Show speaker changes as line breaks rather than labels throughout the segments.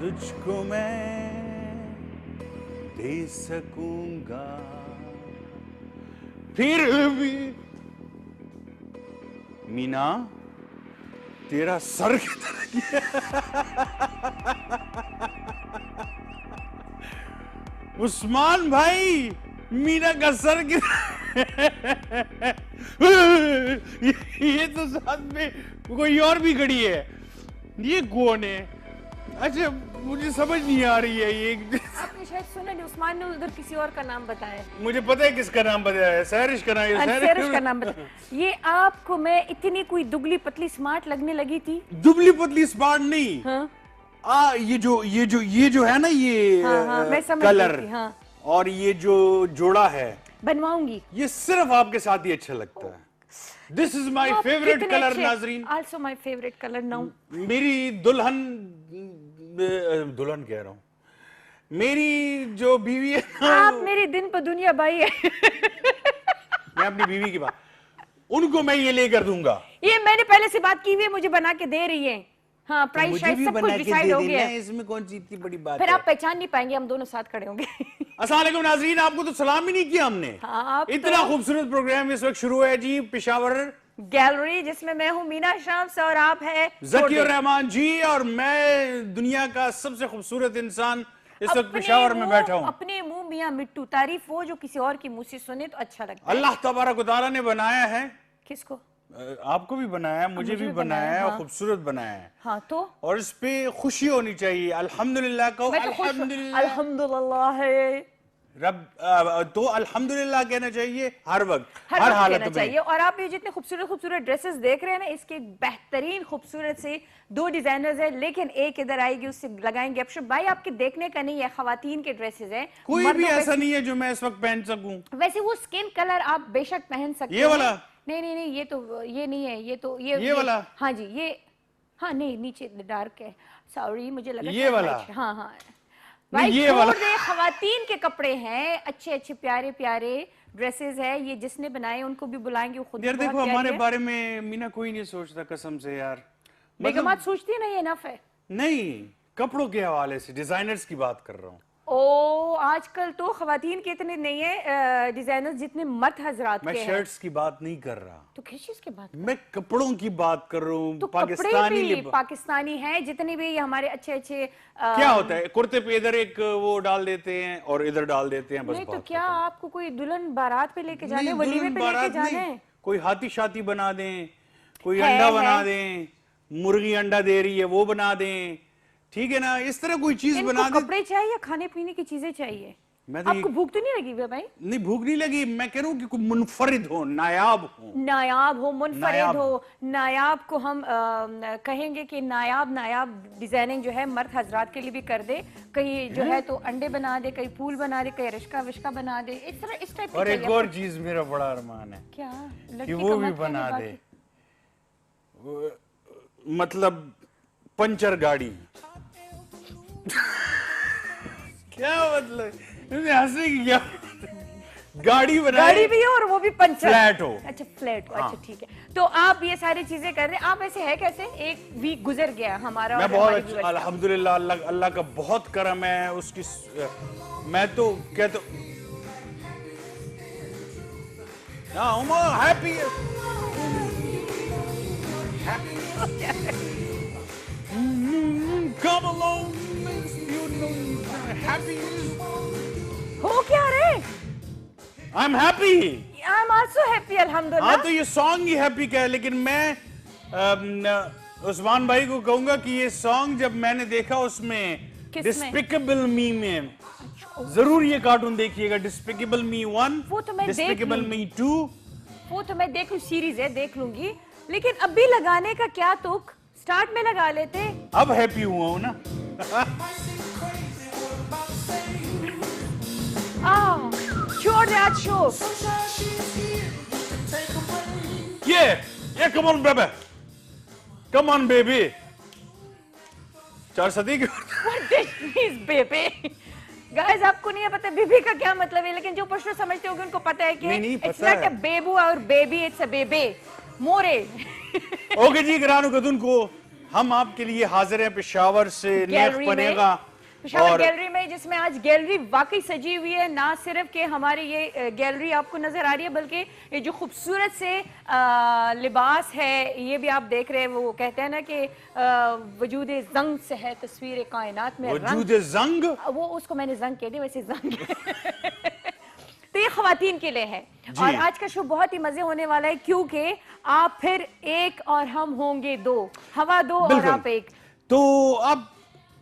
تجھ کو میں دے سکوں گا پھر بھی مینا تیرا سر کدھر گیا عثمان بھائی مینا کا سر یہ تو ساتھ میں کوئی اور بھی کھڑی ہے یہ کون ہے اچھا مجھے سمجھ نہیں آ رہی ہے یہ
آپ نے شاید سنا نہیں عثمان نے ادھر کسی اور کا نام بتایا
مجھے پتہ ہے کس کا نام بتایا ہے سہرش کا نام
سہرش کا نام بتایا یہ آپ کو میں اتنی کوئی دبلی پتلی سمارٹ لگنے لگی تھی
دبلی پتلی سمارٹ نہیں
ہاں
یہ جو ہے نا یہ کلر اور یہ جو جوڑا ہے
بنواؤں گی
یہ صرف آپ کے ساتھ ہی اچھا لگتا ہے This is my favorite color ناظرین
Also my favorite color now
میری دلہن کہہ رہا ہوں میری جو بیوی ہے
آپ میری دن پہ دنیا بھائی ہے
میں اپنی بیوی کی بات ان کو میں یہ لے کر دوں گا
یہ میں نے پہلے سے بات کی ہوئی ہے مجھے بنا کے دے رہی ہے ہاں پرائس شاید سب کچھ ڈیسائیڈ ہو گیا ہے
اس میں کون سی اتنی بڑی بات
پھر آپ پہچان نہیں پائیں گے ہم دونوں ساتھ کھڑے ہوں گے
السلام علیکم ناظرین آپ کو تو سلام ہی نہیں کیا ہم نے اتنا خوبصورت پروگرام اس وقت شروع ہے جی پشاور
گیلری جس میں میں ہوں مینا شمس اور آپ ہے
ذکی الرحمان جی اور میں دنیا کا سب سے خوبصورت انسان اس وقت پشاور میں بیٹھا ہوں
اپنے منہ میاں مٹو تعریف وہ جو کسی اور کی منہ سے سنے تو اچھا لگتا ہے
اللہ تبارک و تعالیٰ نے بنایا ہے
کس کو
آپ کو بھی بنایا ہے مجھے بھی بنایا ہے اور خوبصورت بنایا ہے
ہاں تو
اور اس پہ خوشی ہونی چاہیے الحمدللہ کو
الحمدللہ ہے
رب تو الحمدللہ کہنا چاہیے ہر وقت ہر حالت میں
اور آپ یہ جتنے خوبصورت ڈریسز دیکھ رہے ہیں نا اس کے بہترین خوبصورت سے 2 ڈیزائنرز ہیں لیکن ایک ادھر آئے گی اس سے لگائیں گے ابشر بھائی آپ کے دیکھنے کا نہیں ہے خواتین کے ڈریسز ہیں
کوئی بھی ایسا نہیں ہے جو میں اس وقت پہن سکوں
ویسے وہ سکن کلر آپ بے شک پہن سکتے ہیں
یہ والا
نہیں یہ تو یہ نہیں ہے یہ تو
یہ والا
ہاں جی یہ ہاں نہیں نیچے ڈارک ہے سوری مجھے لگا
یہ والا
ہاں بھائی چھوڑ دے خواتین کے کپڑے ہیں اچھے پیارے ڈریسز ہے یہ جس نے بنائے ان کو بھی بلائیں گے خود
یار دیکھو ہمارے بارے میں مینا کوئی نہیں سوچتا قسم سے یار
بیگمات سوچتی ہے نا یہ انف ہے
نہیں کپڑوں کے حوالے سے ڈیزائنرز کی بات کر رہا ہوں
آج کل تو خواتین کے اتنے نہیں ہیں ڈیزائنرز جتنے مرد حضرات کے ہیں
میں شرٹس کی بات نہیں کر رہا
تو کس چیز کی بات
میں کپڑوں کی بات کر رہا ہوں
تو کپڑے بھی پاکستانی ہیں جتنے بھی ہمارے اچھے
کیا ہوتا ہے کرتے پہ ادھر ایک وہ ڈال دیتے ہیں اور ادھر ڈال دیتے ہیں بس
نہیں تو کیا آپ کو کوئی دلہن بارات پہ لے کے جانے ولیمے پہ لے کے جانے
کوئی ہاتھی شاتی بنا دیں کوئی انڈا بنا دیں مرغی انڈا دے رہی ہے وہ بنا دیں ٹھیک ہے نا اس طرح کوئی چیز بنا دیں
کپڑے چاہیے یا کھانے پینے کی چیزیں چاہیے آپ کو بھوک تو نہیں لگی بھائی
نہیں بھوک نہیں لگی میں کہہ رہا ہوں کہ کوئی منفرد ہو نایاب
ہو منفرد ہو نایاب کو ہم کہیں گے کہ نایاب ڈیزائننگ جو ہے مرد حضرات کے لیے بھی کر دے کہیں جو ہے تو انڈے بنا دے کہیں پھول بنا دے کہیں رشکا وشکا بنا دے اس طرح اس ٹائپ
اور ایک اور چیز میرا بڑا ارمان ہے
کیا
کہ وہ بھی بنا دے مطلب پنچر گاڑی کیا مطلب ہنسنے کی کیا گاڑی
بھی ہو اور وہ بھی پنچر
فلیٹ ہو
اچھا فلیٹ ہو اچھا ٹھیک ہے تو آپ یہ ساری چیزیں کر رہے ہیں آپ ایسے ہے کیسے ایک ویک گزر گیا ہمارا
میں بہت الحمدللہ اللہ کا بہت کرم ہے اس کی میں تو کہتا ہوں happy come along you know happy
ہو کیا رہے
I'm happy
I'm also happy الحمدللہ
ہاں تو یہ سانگ ہی ہیپی کا ہے لیکن میں عثمان بھائی کو کہوں گا کہ یہ سانگ جب میں نے دیکھا اس میں ڈسپیکیبل می میں ضرور یہ کارٹون دیکھیے گا ڈسپیکیبل می 1 ڈسپیکیبل می 2
وہ تو میں دیکھ لوں سیریز ہے دیکھ لوں گی لیکن اب بھی لگانے کا کیا تک سٹارٹ میں لگا لیتے
اب ہیپی ہوا ہوں نا
چھوڑ دے آج شو
Yeah, come on, baby. Come on, baby. 4 صدی
What this means, baby? Guys, آپ کو نہیں ہے پتہ بیبی کا کیا مطلب ہے لیکن جو پشتو سمجھتے ہوگے ان کو پتہ ہے کہ it's not a بیبو اور بیبی, it's a baby. مورے.
اوکے جی گرانو کدن کو ہم آپ کے لیے حاضر ہیں پشاور سے نیک پنے گا
پشاور گیلری میں، جس میں آج گیلری واقعی سجی ہوئی ہے. نہ صرف کہ ہماری یہ گیلری آپ کو نظر آ رہی ہے، بلکہ یہ جو خوبصورت سے لباس ہے یہ بھی آپ دیکھ رہے ہیں. وہ کہتے ہیں نا کہ وجود زنگ سے ہے تصویر کائنات میں رنگ.
وجود زنگ،
وہ اس کو میں نے زنگ کہہ دی، ویسے زنگ تو یہ خواتین کے لیے ہے. اور آج کا شو بہت ہی مزے ہونے والا ہے، کیونکہ آپ پھر ایک اور ہم ہوں گے دو، ہوا دو اور آپ ایک.
تو اب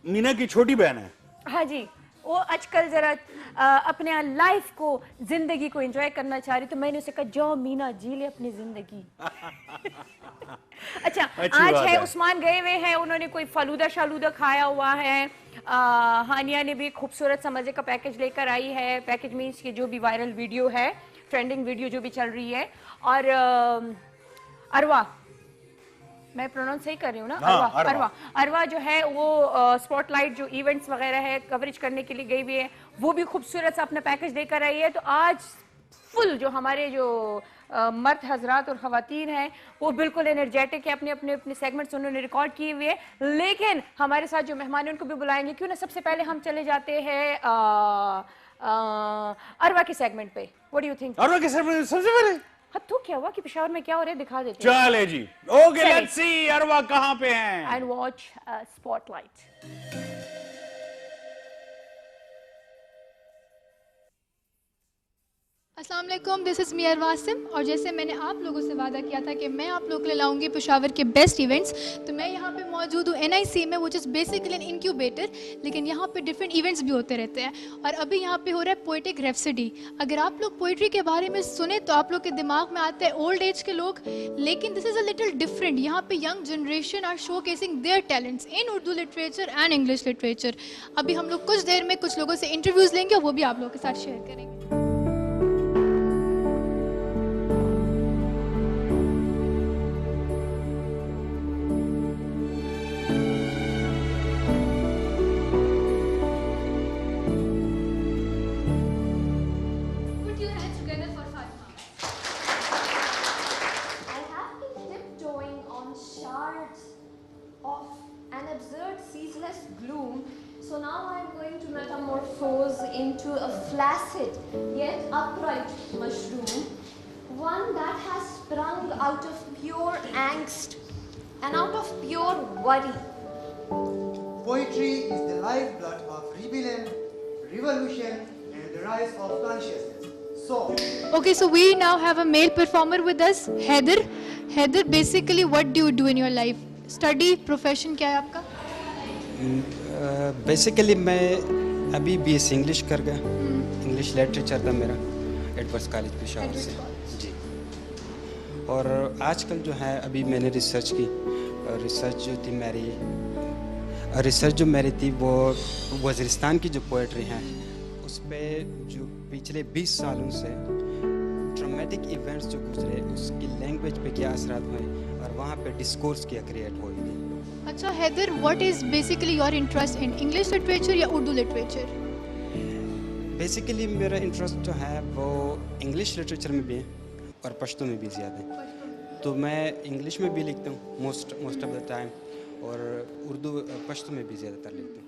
مینا کی چھوٹی بہن ہے.
ہاں جی، وہ آج کل ذرا اپنے لائف کو، زندگی کو انجوائے کرنا چاہ رہی، تو میں نے اسے کہا جاؤ مینا جی لے اپنی زندگی. اچھا آج ہے عثمان گئے ہوئے ہیں، انہوں نے کوئی فلودہ شالودہ کھایا ہوا ہے. ہانیہ نے بھی خوبصورت سا مزے کا پیکج لے کر آئی ہے. پیکج مینس کی جو بھی وائرل ویڈیو ہے، ٹرینڈنگ ویڈیو جو بھی چل رہی ہے. اور اروا، میں پروناؤنس صحیح کر رہی ہوں نا؟ اروا جو ہے وہ اسپاٹ لائٹ جو ایونٹس وغیرہ ہے کوریج کرنے کے لیے گئی ہوئی ہے، وہ بھی خوبصورت سا اپنا پیکج دے کر آئی ہے. تو آج فل جو ہمارے جو مرد حضرات اور خواتین ہیں وہ بالکل انرجیٹک ہے، اپنے اپنے اپنے سیگمنٹس انہوں نے ریکارڈ کیے ہوئے ہیں. لیکن ہمارے ساتھ جو مہمان ہیں ان کو بھی بلائیں گے. کیوں نہ سب سے پہلے ہم چلے جاتے ہیں اروا کے سیگمنٹ پہ. What do you think?
Arwa کے سیگمنٹ سب سے پہلے
تو کیا ہوا کہ پشاور میں کیا ہو رہا ہے دکھا دیتے ہیں.
چلے جی، اوکے لیٹس سی اروا کہاں پہ ہیں.
And watch spot light.
السلام علیکم، دس از می ارواثم. اور جیسے میں نے آپ لوگوں سے وعدہ کیا تھا کہ میں آپ لوگوں کے لیے لاؤں گی پشاور کے بیسٹ ایونٹس، تو میں یہاں پہ موجود ہوں NIC میں، وچ از بیسیکلی این انکیوبیٹر. لیکن یہاں پہ ڈفرینٹ ایونٹس بھی ہوتے رہتے ہیں. اور ابھی یہاں پہ ہو رہا ہے پوئٹک ریپسڈی. اگر آپ لوگ پوئٹری کے بارے میں سنیں تو آپ لوگ کے دماغ میں آتے ہیں اولڈ ایج کے لوگ، لیکن دس از اے لٹل ڈفرینٹ. یہاں پہ young generation are showcasing their talents in Urdu literature and English literature. ابھی ہم لوگ کچھ دیر میں کچھ لوگوں سے انٹرویوز لیں گے اور وہ بھی آپ لوگوں کے ساتھ شیئر کریں گے.
So now I am going to metamorphose into a flaccid yet upright mushroom, one that has sprung out of pure angst and out of pure worry.
Poetry is the lifeblood of rebellion, revolution, and the rise of consciousness. So,
okay, so we now have a male performer with us, Haider. Haider, basically what do you do in your life? Study, profession کیا ہے آپ کا؟
Basically میں ابھی BSc English کر گیا. English literature تھا میرا ایڈورس کالج پشاور سے جی. اور آج کل جو ہے ابھی میں نے ریسرچ کی. ریسرچ جو میری تھی وہ وزیرستان کی جو پوئٹری ہیں اس پہ جو پچھلے 20 سالوں سے ٹرامیٹک ایونٹس جو گزرے اس کی لینگویج پہ کیا اثرات ہوئے اور وہاں پہ ڈسکورس کیا کریٹ ہوئی تھی.
اچھا Haider, what is basically your interest in English literature یا اردو لٹریچر؟
بیسیکلی میرا انٹرسٹ جو ہے وہ انگلش لٹریچر میں بھی ہے اور پشتو میں بھی زیادہ ہے. تو میں انگلش میں بھی لکھتا ہوں موسٹ آف دا ٹائم، اور اردو پشتو میں بھی زیادہ تر لکھتا ہوں.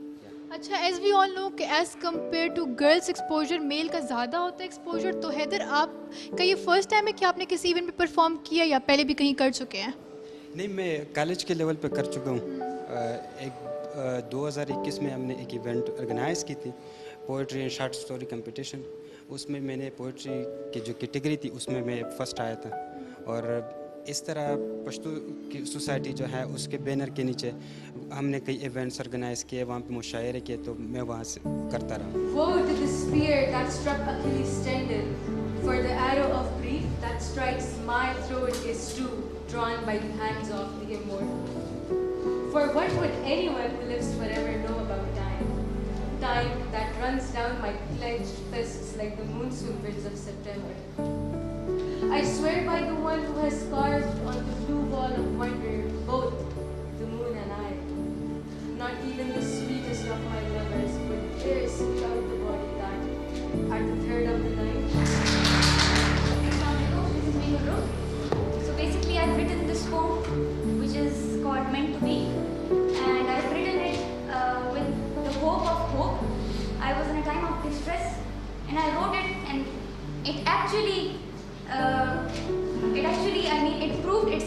اچھا، ایز وی آل نو کہ as compare to girls exposure male کا زیادہ ہوتا ہے ایکسپوجر. تو حیدر، آپ کا یہ فرسٹ ٹائم ہے کہ آپ نے کسی ایونٹ میں پرفارم کیا یا پہلے بھی کہیں کر چکے ہیں؟
نہیں، میں کالج کے لیول پہ کر چکا ہوں. ایک 2021 میں ہم نے ایک ایونٹ آرگنائز کی تھی، poetry and short story competition. اس میں میں نے پوئٹری کی جو کیٹیگری تھی اس میں فرسٹ آیا تھا. اور اس طرح پشتو کی سوسائٹی جو ہے اس کے بینر کے نیچے ہم نے کئی ایونٹس آرگنائز کیے، وہاں پہ مشاعرے کیے، تو میں وہاں سے کرتا رہا.
Woe to the spear that struck Achilles' tendon, for the arrow of grief that strikes my throat is true, drawn by the hands of the immortal. For what would anyone who lives forever know about time? Time that runs down my clenched fists like the monsoon winds of September. I swear by the one who has carved on the blue wall of wonder both the moon and I. Not even the sweetest of my lovers would dare seek out the body that, at the third of the night.
This is Meghru. So basically I've written this poem which is called Meant to Be.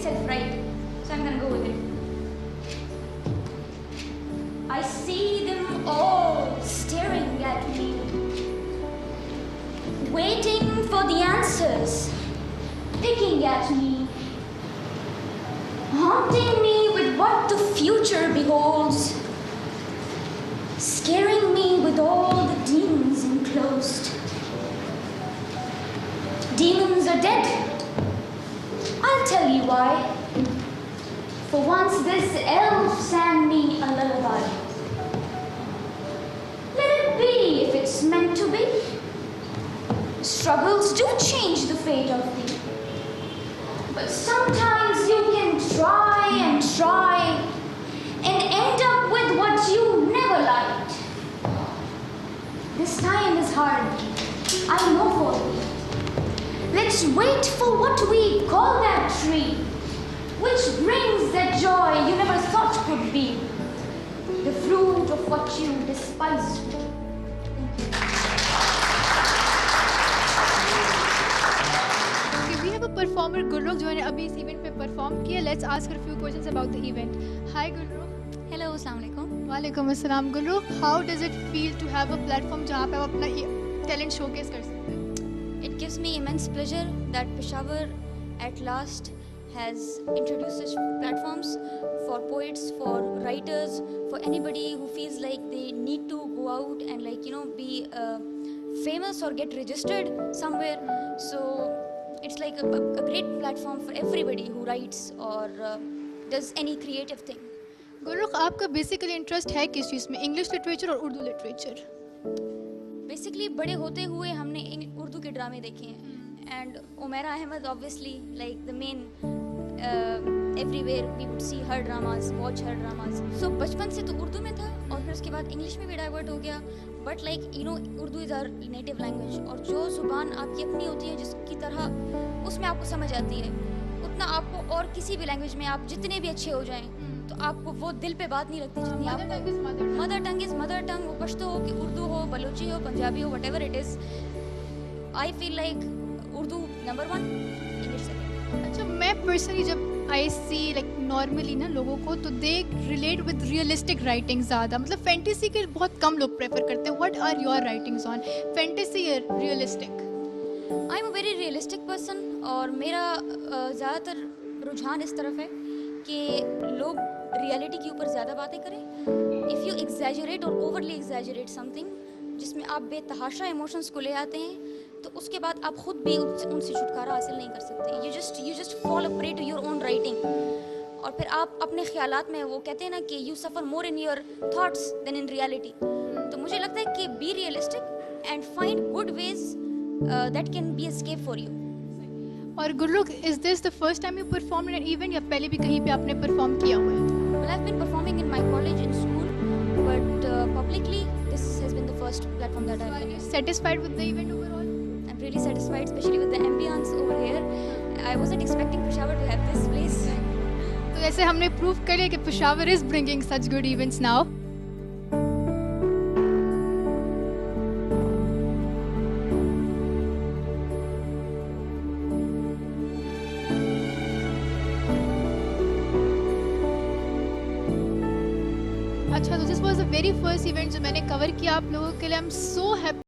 itself right, so I'm gonna go with it. I see them all staring at me, waiting for the answers, picking at me, haunting me with what the future beholds, scaring me with all the demons enclosed. Demons are dead. I'll tell you why. For once this elf sang me a lullaby. Let it be if it's meant to be. Struggles do change the fate of thee. But sometimes you can try and try and end up with what you never liked. This time is hard, I know for thee. Let's wait for what we call that tree, which brings that joy you never thought could be, the fruit of what you despised.
Okay, we have a performer Gulrukh जो ने अभी इस event पे perform किया. Let's ask her a few questions about the event. Hi Gulrukh.
Hello, Assalamu alaikum.
वालेकुम अस्सलाम. Gulrukh, how does it feel to have a platform जहाँ पे आप अपना talent showcase कर सकते हैं?
It gives me immense pleasure that Peshawar at last has introduced such platforms for poets, for writers, for anybody who feels like they need to go out and be famous or get registered somewhere. So it's like a great platform for everybody who writes or does any creative thing.
Gulrukh, आपका basically interest है किस चीज़ में, English literature और Urdu literature?
Basically बड़े होते हुए हमने उर्दू के ड्रामे देखे हैं and Umera Ahmed obviously like the main everywhere we would see her dramas, watch her dramas. So बचपन से तो उर्दू में था और फिर उसके बाद इंग्लिश में भी डाइवर्ट हो गया. But Urdu is our native language और जो ज़ुबान आपकी अपनी होती है जिसकी तरह उसमें आपको समझ आती है उतना आपको और किसी भी लैंग्वेज में आप जितने भी अच्छे हो जाएं तो आपको वो दिल पे बात नहीं लगती जितनी आपको. Mother tongue is mother tongue, वो पश्तो हो कि उर्दू हो, बलोची हो, पंजाबी हो, what ever it is. I feel like Urdu number 1, English second.
अच्छा, मैं पर्सनली जब आई सी लाइक नॉर्मली ना लोगों को तो they relate with realistic writing ज़्यादा, मतलब फैंटेसी के बहुत कम लोग प्रेफर करते हैं. What are your writings on fantasy या realistic?
I am a very realistic person और मेरा ज़्यादातर रुझान इस तरफ है कि लोग रियलिटी के ऊपर ज़्यादा बातें करें. इफ़ यू एग्जैजरेट और ओवरली एग्जैजरेट समथिंग जिसमें आप बेतहाशा इमोशंस को ले आते हैं तो उसके बाद आप खुद भी उनसे छुटकारा हासिल नहीं कर सकते. You just fall a prey to your own writing और फिर आप अपने ख्यालात में, वो कहते हैं ना कि you suffer more in your thoughts then in reality. तो मुझे लगता है कि be realistic and find good ways that can be escape for you.
और गुल्लुक, is this the first time you perform in an event या पहले भी कहीं पे आपने परफॉर्म किया हुआ है?
Well, I've been performing in my college in school, but publicly this has been the first platform that I've
Are
been.
you satisfied with the event overall?
I'm really satisfied, especially with the ambience over here. I wasn't expecting Peshawar to have this place.
तो जैसे हमने prove कर लिया कि Peshawar is bringing such good events now. अच्छा, तो this was the very first event जो मैंने कवर किया आप लोगों के लिए. I am so happy.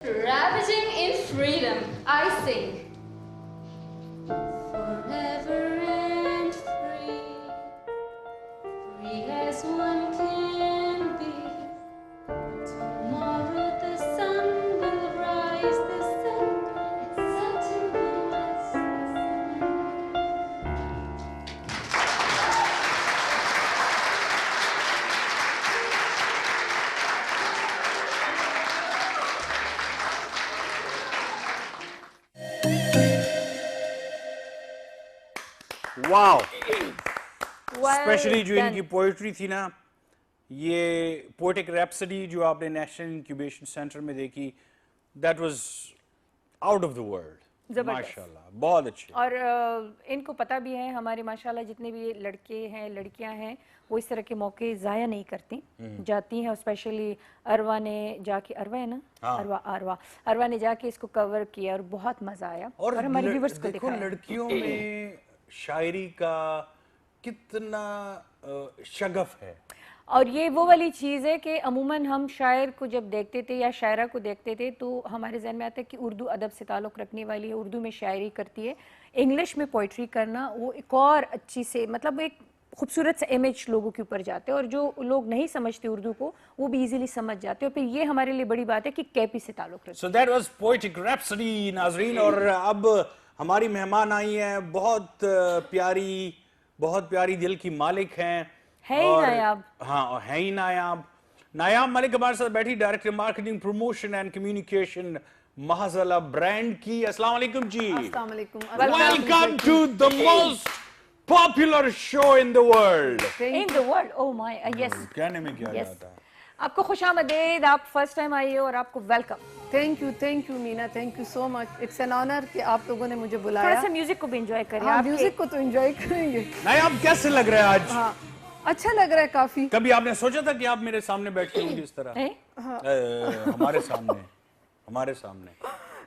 Ravaging in freedom, I sing. Forever and free, free as one can be. Tomorrow the sun will rise, the sun, it's certain will rise, the sun.
Wow,
Well
specially जो
done.
इनकी poetry थी ना, ये poetic रैप्सडी जो आपने national incubation centre में देखी, that was out of the world,
जबरदस्त।
माशाल्लाह, बहुत अच्छी।
और इनको पता भी है, हमारे माशाल्लाह जितने भी लड़के हैं लड़कियां हैं वो इस तरह के मौके ज़ाया नहीं करती, जाती हैं। और स्पेशली अरवा ने जाके, अरवा है ना, अरवा ने जाके इसको कवर किया और बहुत मज़ा आया और हमारे व्यूअर्स को
देखो
दिखाया।
लड़कियों में शायरी का कितना शगफ है।
और ये वो वाली चीज़ है कि अमूमन हम शायर को जब देखते थे या शायरा को देखते थे तो हमारे जहन में आता है कि उर्दू अदब से ताल्लुक़ रखने वाली है, उर्दू में शायरी करती है। इंग्लिश में पोइट्री करना वो एक और अच्छी से, मतलब एक खूबसूरत सा इमेज लोगों के ऊपर जाते हैं और जो लोग नहीं समझते उर्दू को वो भी इजीली समझ जाते हैं। और फिर ये हमारे लिए बड़ी बात है कि कैपी से ताल्लुक़ रखते हैं।
सो दैट वाज पोएटिक रैप्सडी नाज़रीन। और अब हमारी मेहमान आई हैं, बहुत प्यारी दिल की मालिक हैं,
है ही नायाब।
हाँ, और है ही नायाब। नायाब मलिक हमारे साथ बैठी, director marketing promotion and communication महज़ला ब्रांड की। अस्सलाम वालेकुम जी।
अस्सलाम वालेकुम।
Welcome to the most popular show in the world.
In the world, oh my, yes.
कहने में क्या
Yes.
जाता है।
आपको खुशामदीद, आप फर्स्ट टाइम आई हो और आपको welcome.
Thank you Meena, thank you so much. It's an honour कि आप लोगों ने मुझे
थोड़ा
बुलाया।
सा म्यूजिक को भी एंजॉय करें।
हाँ,
आपके-
म्यूजिक को तो एंजॉय करेंगे।
नायाब कैसे लग रहा है आज?
हाँ, अच्छा लग रहा है काफी।
कभी आपने सोचा था कि आप मेरे सामने बैठी होंगी इस तरह?
हैं?
हमारे सामने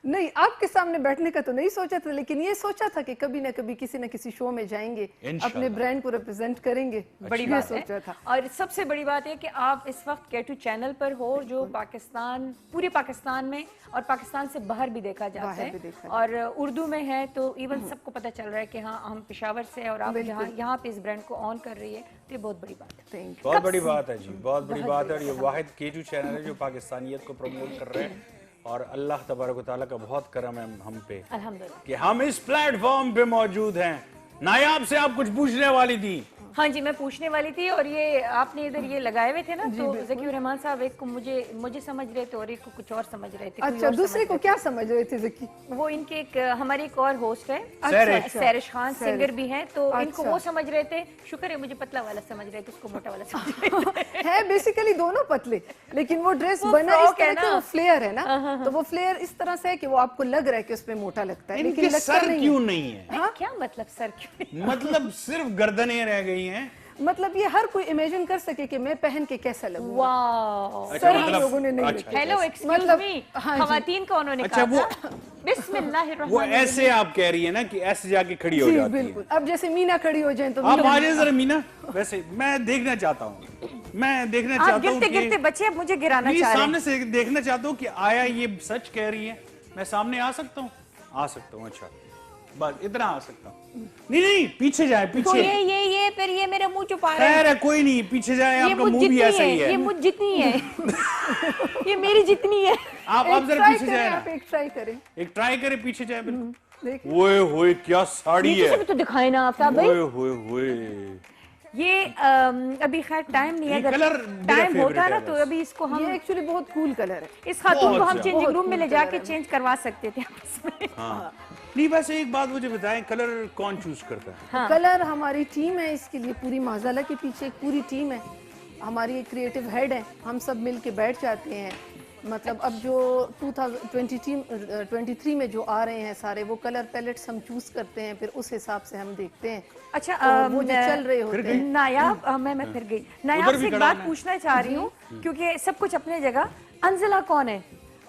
नहीं, आपके सामने बैठने का तो नहीं सोचा था, लेकिन ये सोचा था कि कभी ना कभी किसी न किसी शो में जाएंगे,
इंशाल्लाह।
अपने ब्रांड को रिप्रेजेंट करेंगे।
बड़ी
ये
बात
सोचा
है।
था।
और सबसे बड़ी बात है कि आप इस वक्त K2 चैनल पर हो, जो पाकिस्तान, पूरे पाकिस्तान में और पाकिस्तान से बाहर भी देखा जाता
बाहर
है
भी देखा
और उर्दू में है, तो इवन सबको पता चल रहा है कि हाँ हम पेशावर से हैं और आप यहाँ पे इस ब्रांड को ऑन कर रही है, तो ये बहुत बड़ी बात है।
Thank you.
बहुत बड़ी बात है जी, बहुत बड़ी बात है। और ये वाहिद K2 चैनल है जो पाकिस्तानियत को प्रमोट कर रहे हैं और अल्लाह तबारक व तआला का बहुत करम है हम पे
अल्हम्दुलिल्लाह
कि हम इस प्लेटफॉर्म पे मौजूद हैं। नायाब से आप कुछ पूछने वाली थी?
हाँ जी, मैं पूछने वाली थी। और ये आपने इधर ये लगाए हुए थे ना, तो ज़की रहमान साहब एक को मुझे समझ रहे थे और एक को कुछ और समझ रहे थे।
अच्छा, दूसरे को क्या समझ रहे थे ज़की?
वो इनके एक हमारी एक और होस्ट है,
सैरिश
खान, सिंगर भी हैं, तो इनको
अच्छा।
वो समझ रहे थे। शुक्र है मुझे पतला वाला समझ रहे थे, उसको मोटा वाला समझ रहे थे।
है बेसिकली दोनों पतले, लेकिन वो ड्रेस
वो
बना इस
फ्रॉक
तरह
है
की,
ना।
वो फ्लेयर है ना, तो वो फ्लेयर इस तरह से है कि वो आपको लग रहा है कि उसमें मोटा लगता है, लेकिन
इनके
लगता
सर
नहीं
क्यों
है।
नहीं है?
क्या मतलब सर क्यों?
मतलब सिर्फ गर्दनें रह गई हैं।
मतलब ये हर कोई इमेजिन कर सके कि मैं पहन के कैसा लगूंगा।
वाह,
सर
मतलब-
हम लोगों ने नहीं
अच्छा,
रखा।
हेलो, एक्सक्यूज
मतलब-
मी,
हाँ जी।
खवातीन को उन्होंने
अच्छा,
कहा था बिस्मिल्लाहिर्रहमानिर्रहीम।
वो ऐसे आप कह रही है ना कि ऐसे जाके खड़ी हो
जी
जाती है।
बिल्कुल। अब जैसे मीना खड़ी हो जाए तो
आप
मीना-
आ जाए जरा मीना। वैसे मैं देखना चाहता हूँ
आप गिरते गिरते बच्चे अब मुझे गिराना
नहीं,
चाह रहे हैं।
सामने से देखना चाहता हूँ कि आया ये सच कह रही है। मैं सामने आ सकता हूँ? आ सकता हूँ। अच्छा, बस इतना आ सकता हूँ। नहीं, पीछे जाए,
तो
पीछे।
ये फिर ये मेरा मुंह छुपा रहा है।
खैर है, कोई नहीं, पीछे जाए।
ये
आपका
मुझ
मुंह भी
जितनी
ऐसा
है,
ही है।
ये मुझ जितनी है। ये मेरी जितनी है।
आप
एक
जरा
ट्राई
पीछे
करें,
जाए
आप
ना,
एक ट्राई करें।
एक ट्राई करे, पीछे जाए बिल्कुल।
देखिए।
ओए होए क्या साड़ी
नीचे से
है।
भी तो दिखाए ना आफ्ताब भाई।
ओए होए होए।
ये अभी खैर टाइम नहीं है,
ये
अगर
कलर मेरा
टाइम
favorite
होता
है
ना
बस।
तो अभी इसको हम
ये एक्चुअली बहुत कूल कलर है।
इस खातून को
बहुत
हम
ज्यादा।
चेंजिंग रूम में ले
बहुत
जाके
कलर है।
चेंज करवा सकते थे आपस में।
हाँ, नहीं वैसे एक बात मुझे बताएं, कलर कौन चूज करता है?
हाँ।
कलर हमारी टीम है, इसके लिए पूरी माज़ाला के पीछे एक पूरी टीम है। हमारी एक क्रिएटिव हेड है, हम सब मिल के बैठ जाते हैं। मतलब अब जो 2023 में जो आ रहे हैं सारे वो कलर पैलेट्स हम चूज करते हैं, फिर उस हिसाब से हम देखते हैं।
अच्छा,
और वो जो चल रहे होते हैं।
नायाब, मैं फिर गई। नायाब से एक बात पूछना चाह रही हूँ, क्योंकि सब कुछ अपने जगह। अंजला कौन है?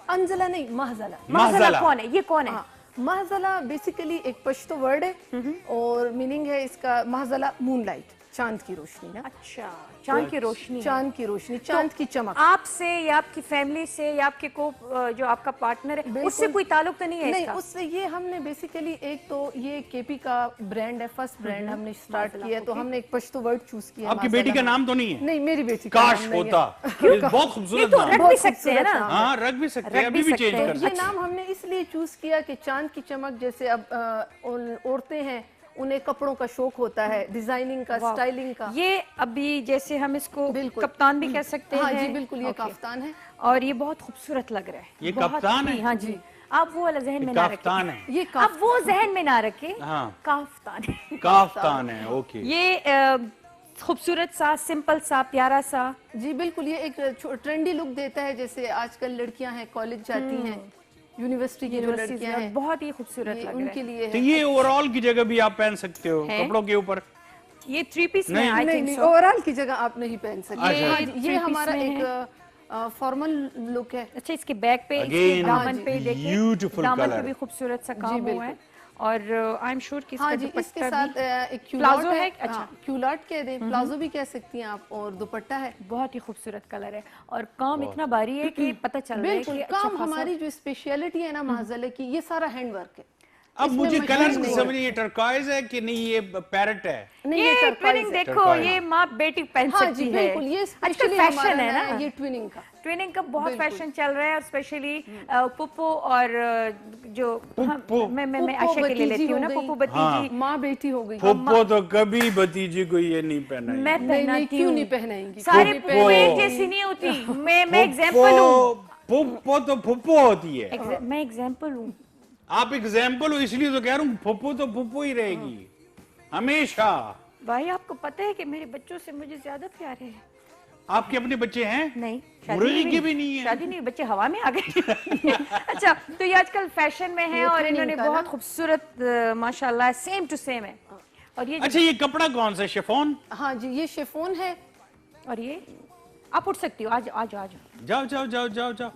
अंजला नहीं, महजला।
महजला कौन है? ये कौन है?
हाँ, महजला बेसिकली एक पश्तो वर्ड है और मीनिंग है इसका महजला मूनलाइट, चांद की रोशनी ना,
अच्छा, चांद की रोशनी,
चांद की रोशनी, चांद की चमक।
आपसे या आपकी फैमिली से या आपके को जो आपका पार्टनर है उससे कोई ताल्लुक तो नहीं है
नहीं,
इसका?
उससे ये हमने बेसिकली एक तो ये केपी का ब्रांड है, फर्स्ट ब्रांड हमने स्टार्ट किया, तो हमने एक पश्तो वर्ड चूज किया।
आपकी बेटी का नाम तो नहीं है?
नहीं, मेरी बेटी का
काश
नाम नहीं है।
होता, ये बहुत खूबसूरत
तो
नाम
रख
है।
भी सकते हैं ना?
हाँ, रख भी सकते हैं, अभी भी चेंज कर
ये
सकते हैं।
नाम हमने इसलिए चूज किया कि चांद की चमक, जैसे अब औरतें हैं उन्हें कपड़ों का शौक होता है, डिजाइनिंग का, स्टाइलिंग का।
ये अभी जैसे हम इसको
बिल्कुल।
कप्तान भी कह सकते हैं।
हाँ जी, बिल्कुल, ये कफ्तान है।
और ये बहुत खूबसूरत लग रहा है।
ये
बहुत
कप्तान
ही,
है?
हाँ जी। आप वो वाला जहन में ना
काफ्तान
रखें,
है।
ये
अब वो जहन में ना रखें,
हाँ।
काफ्तान है।
काफ्तान है, ओके।
ये खूबसूरत सा, सिंपल सा, प्यारा सा।
जी बिल्कुल, ये एक ट्रेंडी लुक देता है। जैसे आजकल लड़कियां हैं, कॉलेज जाती हैं, यूनिवर्सिटी की जो लड़कियां हैं,
बहुत ही खूबसूरत
ये
लग
उनके
रहा है।
लिए
तो
है।
ये ओवरऑल की जगह भी आप पहन सकते हो
है?
कपड़ों के ऊपर?
ये 3 पीस में
नहीं,
आई
नहीं
थिंक
नहीं,
सो।
ओवरऑल की जगह आप नहीं पहन सकते।
अच्छा।
हाँ जी, ये
3
हमारा
piece में
एक फॉर्मल लुक है।
अच्छा, इसके बैक पे, इसके
Again,
दामन पे देखिए,
beautiful
दामन
color.
पे भी खूबसूरत सा काम हुआ
बिल्कुल।
है। और आई एम श्योर कि इसका
हाँ जी, इसके
दुपट्टा
साथ
भी
एक
प्लाजो
क्यूलॉट
है।
है।
अच्छा।
हाँ, क्यूलॉट कह दें, प्लाजो भी कह सकती हैं आप, और दुपट्टा है।
बहुत ही खूबसूरत कलर है और काम इतना भारी है कि पता चल रहा है
बिल्कुल,
कि अच्छा
काम
खासा-
हमारी जो स्पेशलिटी है ना महाजले की, ये सारा हैंड वर्क है।
अब
इसमें
मुझे
मशीन
कलर
नहीं
समझ नहीं, ये टर्कॉइज है कि नहीं, ये पैरेट है?
नहीं,
ये
turquoise
ट्विनिंग
है।
देखो,
turquoise।
ये माँ बेटी पहन
हाँ
सकती
जी
है।
बिल्कुल, ये
आजकल
स्पेशली
फैशन है ना,
ये ट्विनिंग का।
ट्विनिंग का बहुत
बिल्कुल।
फैशन चल रहा है। और स्पेशली पुप्पो और जो
पुप्पो।
मैं
पुप्पो
आयशा के लिए
भतीजी
लेती हूँ
हो
ना,
गई।
पुप्पो भतीजी।
माँ बेटी हो गई।
पुप्पो तो कभी भतीजी को ये नहीं पहना।
मैं
नहीं,
पहनाती
क्यों
हूँ।
नहीं पहनाएंगी?
सारे
क्यों नहीं
पुप्पो एक
पहनाएंगी?
जैसी नहीं होती। मैं एग्जाम्पल हूँ।
पुप्पो तो पुप्पो होती है।
मैं एग्जाम्पल हूँ।
आप एग्जाम्पल हो, इसलिए तो कह रहा हूँ, पुप्पो तो पुप्पो ही रहेगी हमेशा।
भाई, आपको पता है कि मेरे बच्चों से मुझे ज्यादा प्यार है।
आपके अपने बच्चे हैं?
नहीं,
मुर्गी के भी नहीं है।
शादी नहीं, बच्चे हवा में आ गए। अच्छा, तो ये आजकल फैशन में है
ये
और
training
इन्होंने
का ना?
बहुत खूबसूरत माशाल्लाह सेम टू सेम है। और ये
अच्छा, ये कपड़ा कौन सा, शिफॉन?
हाँ जी, ये शिफॉन है।
और ये आप उठ सकती हो, आज आज आज
जाओ जाओ जाओ जाओ जाओ।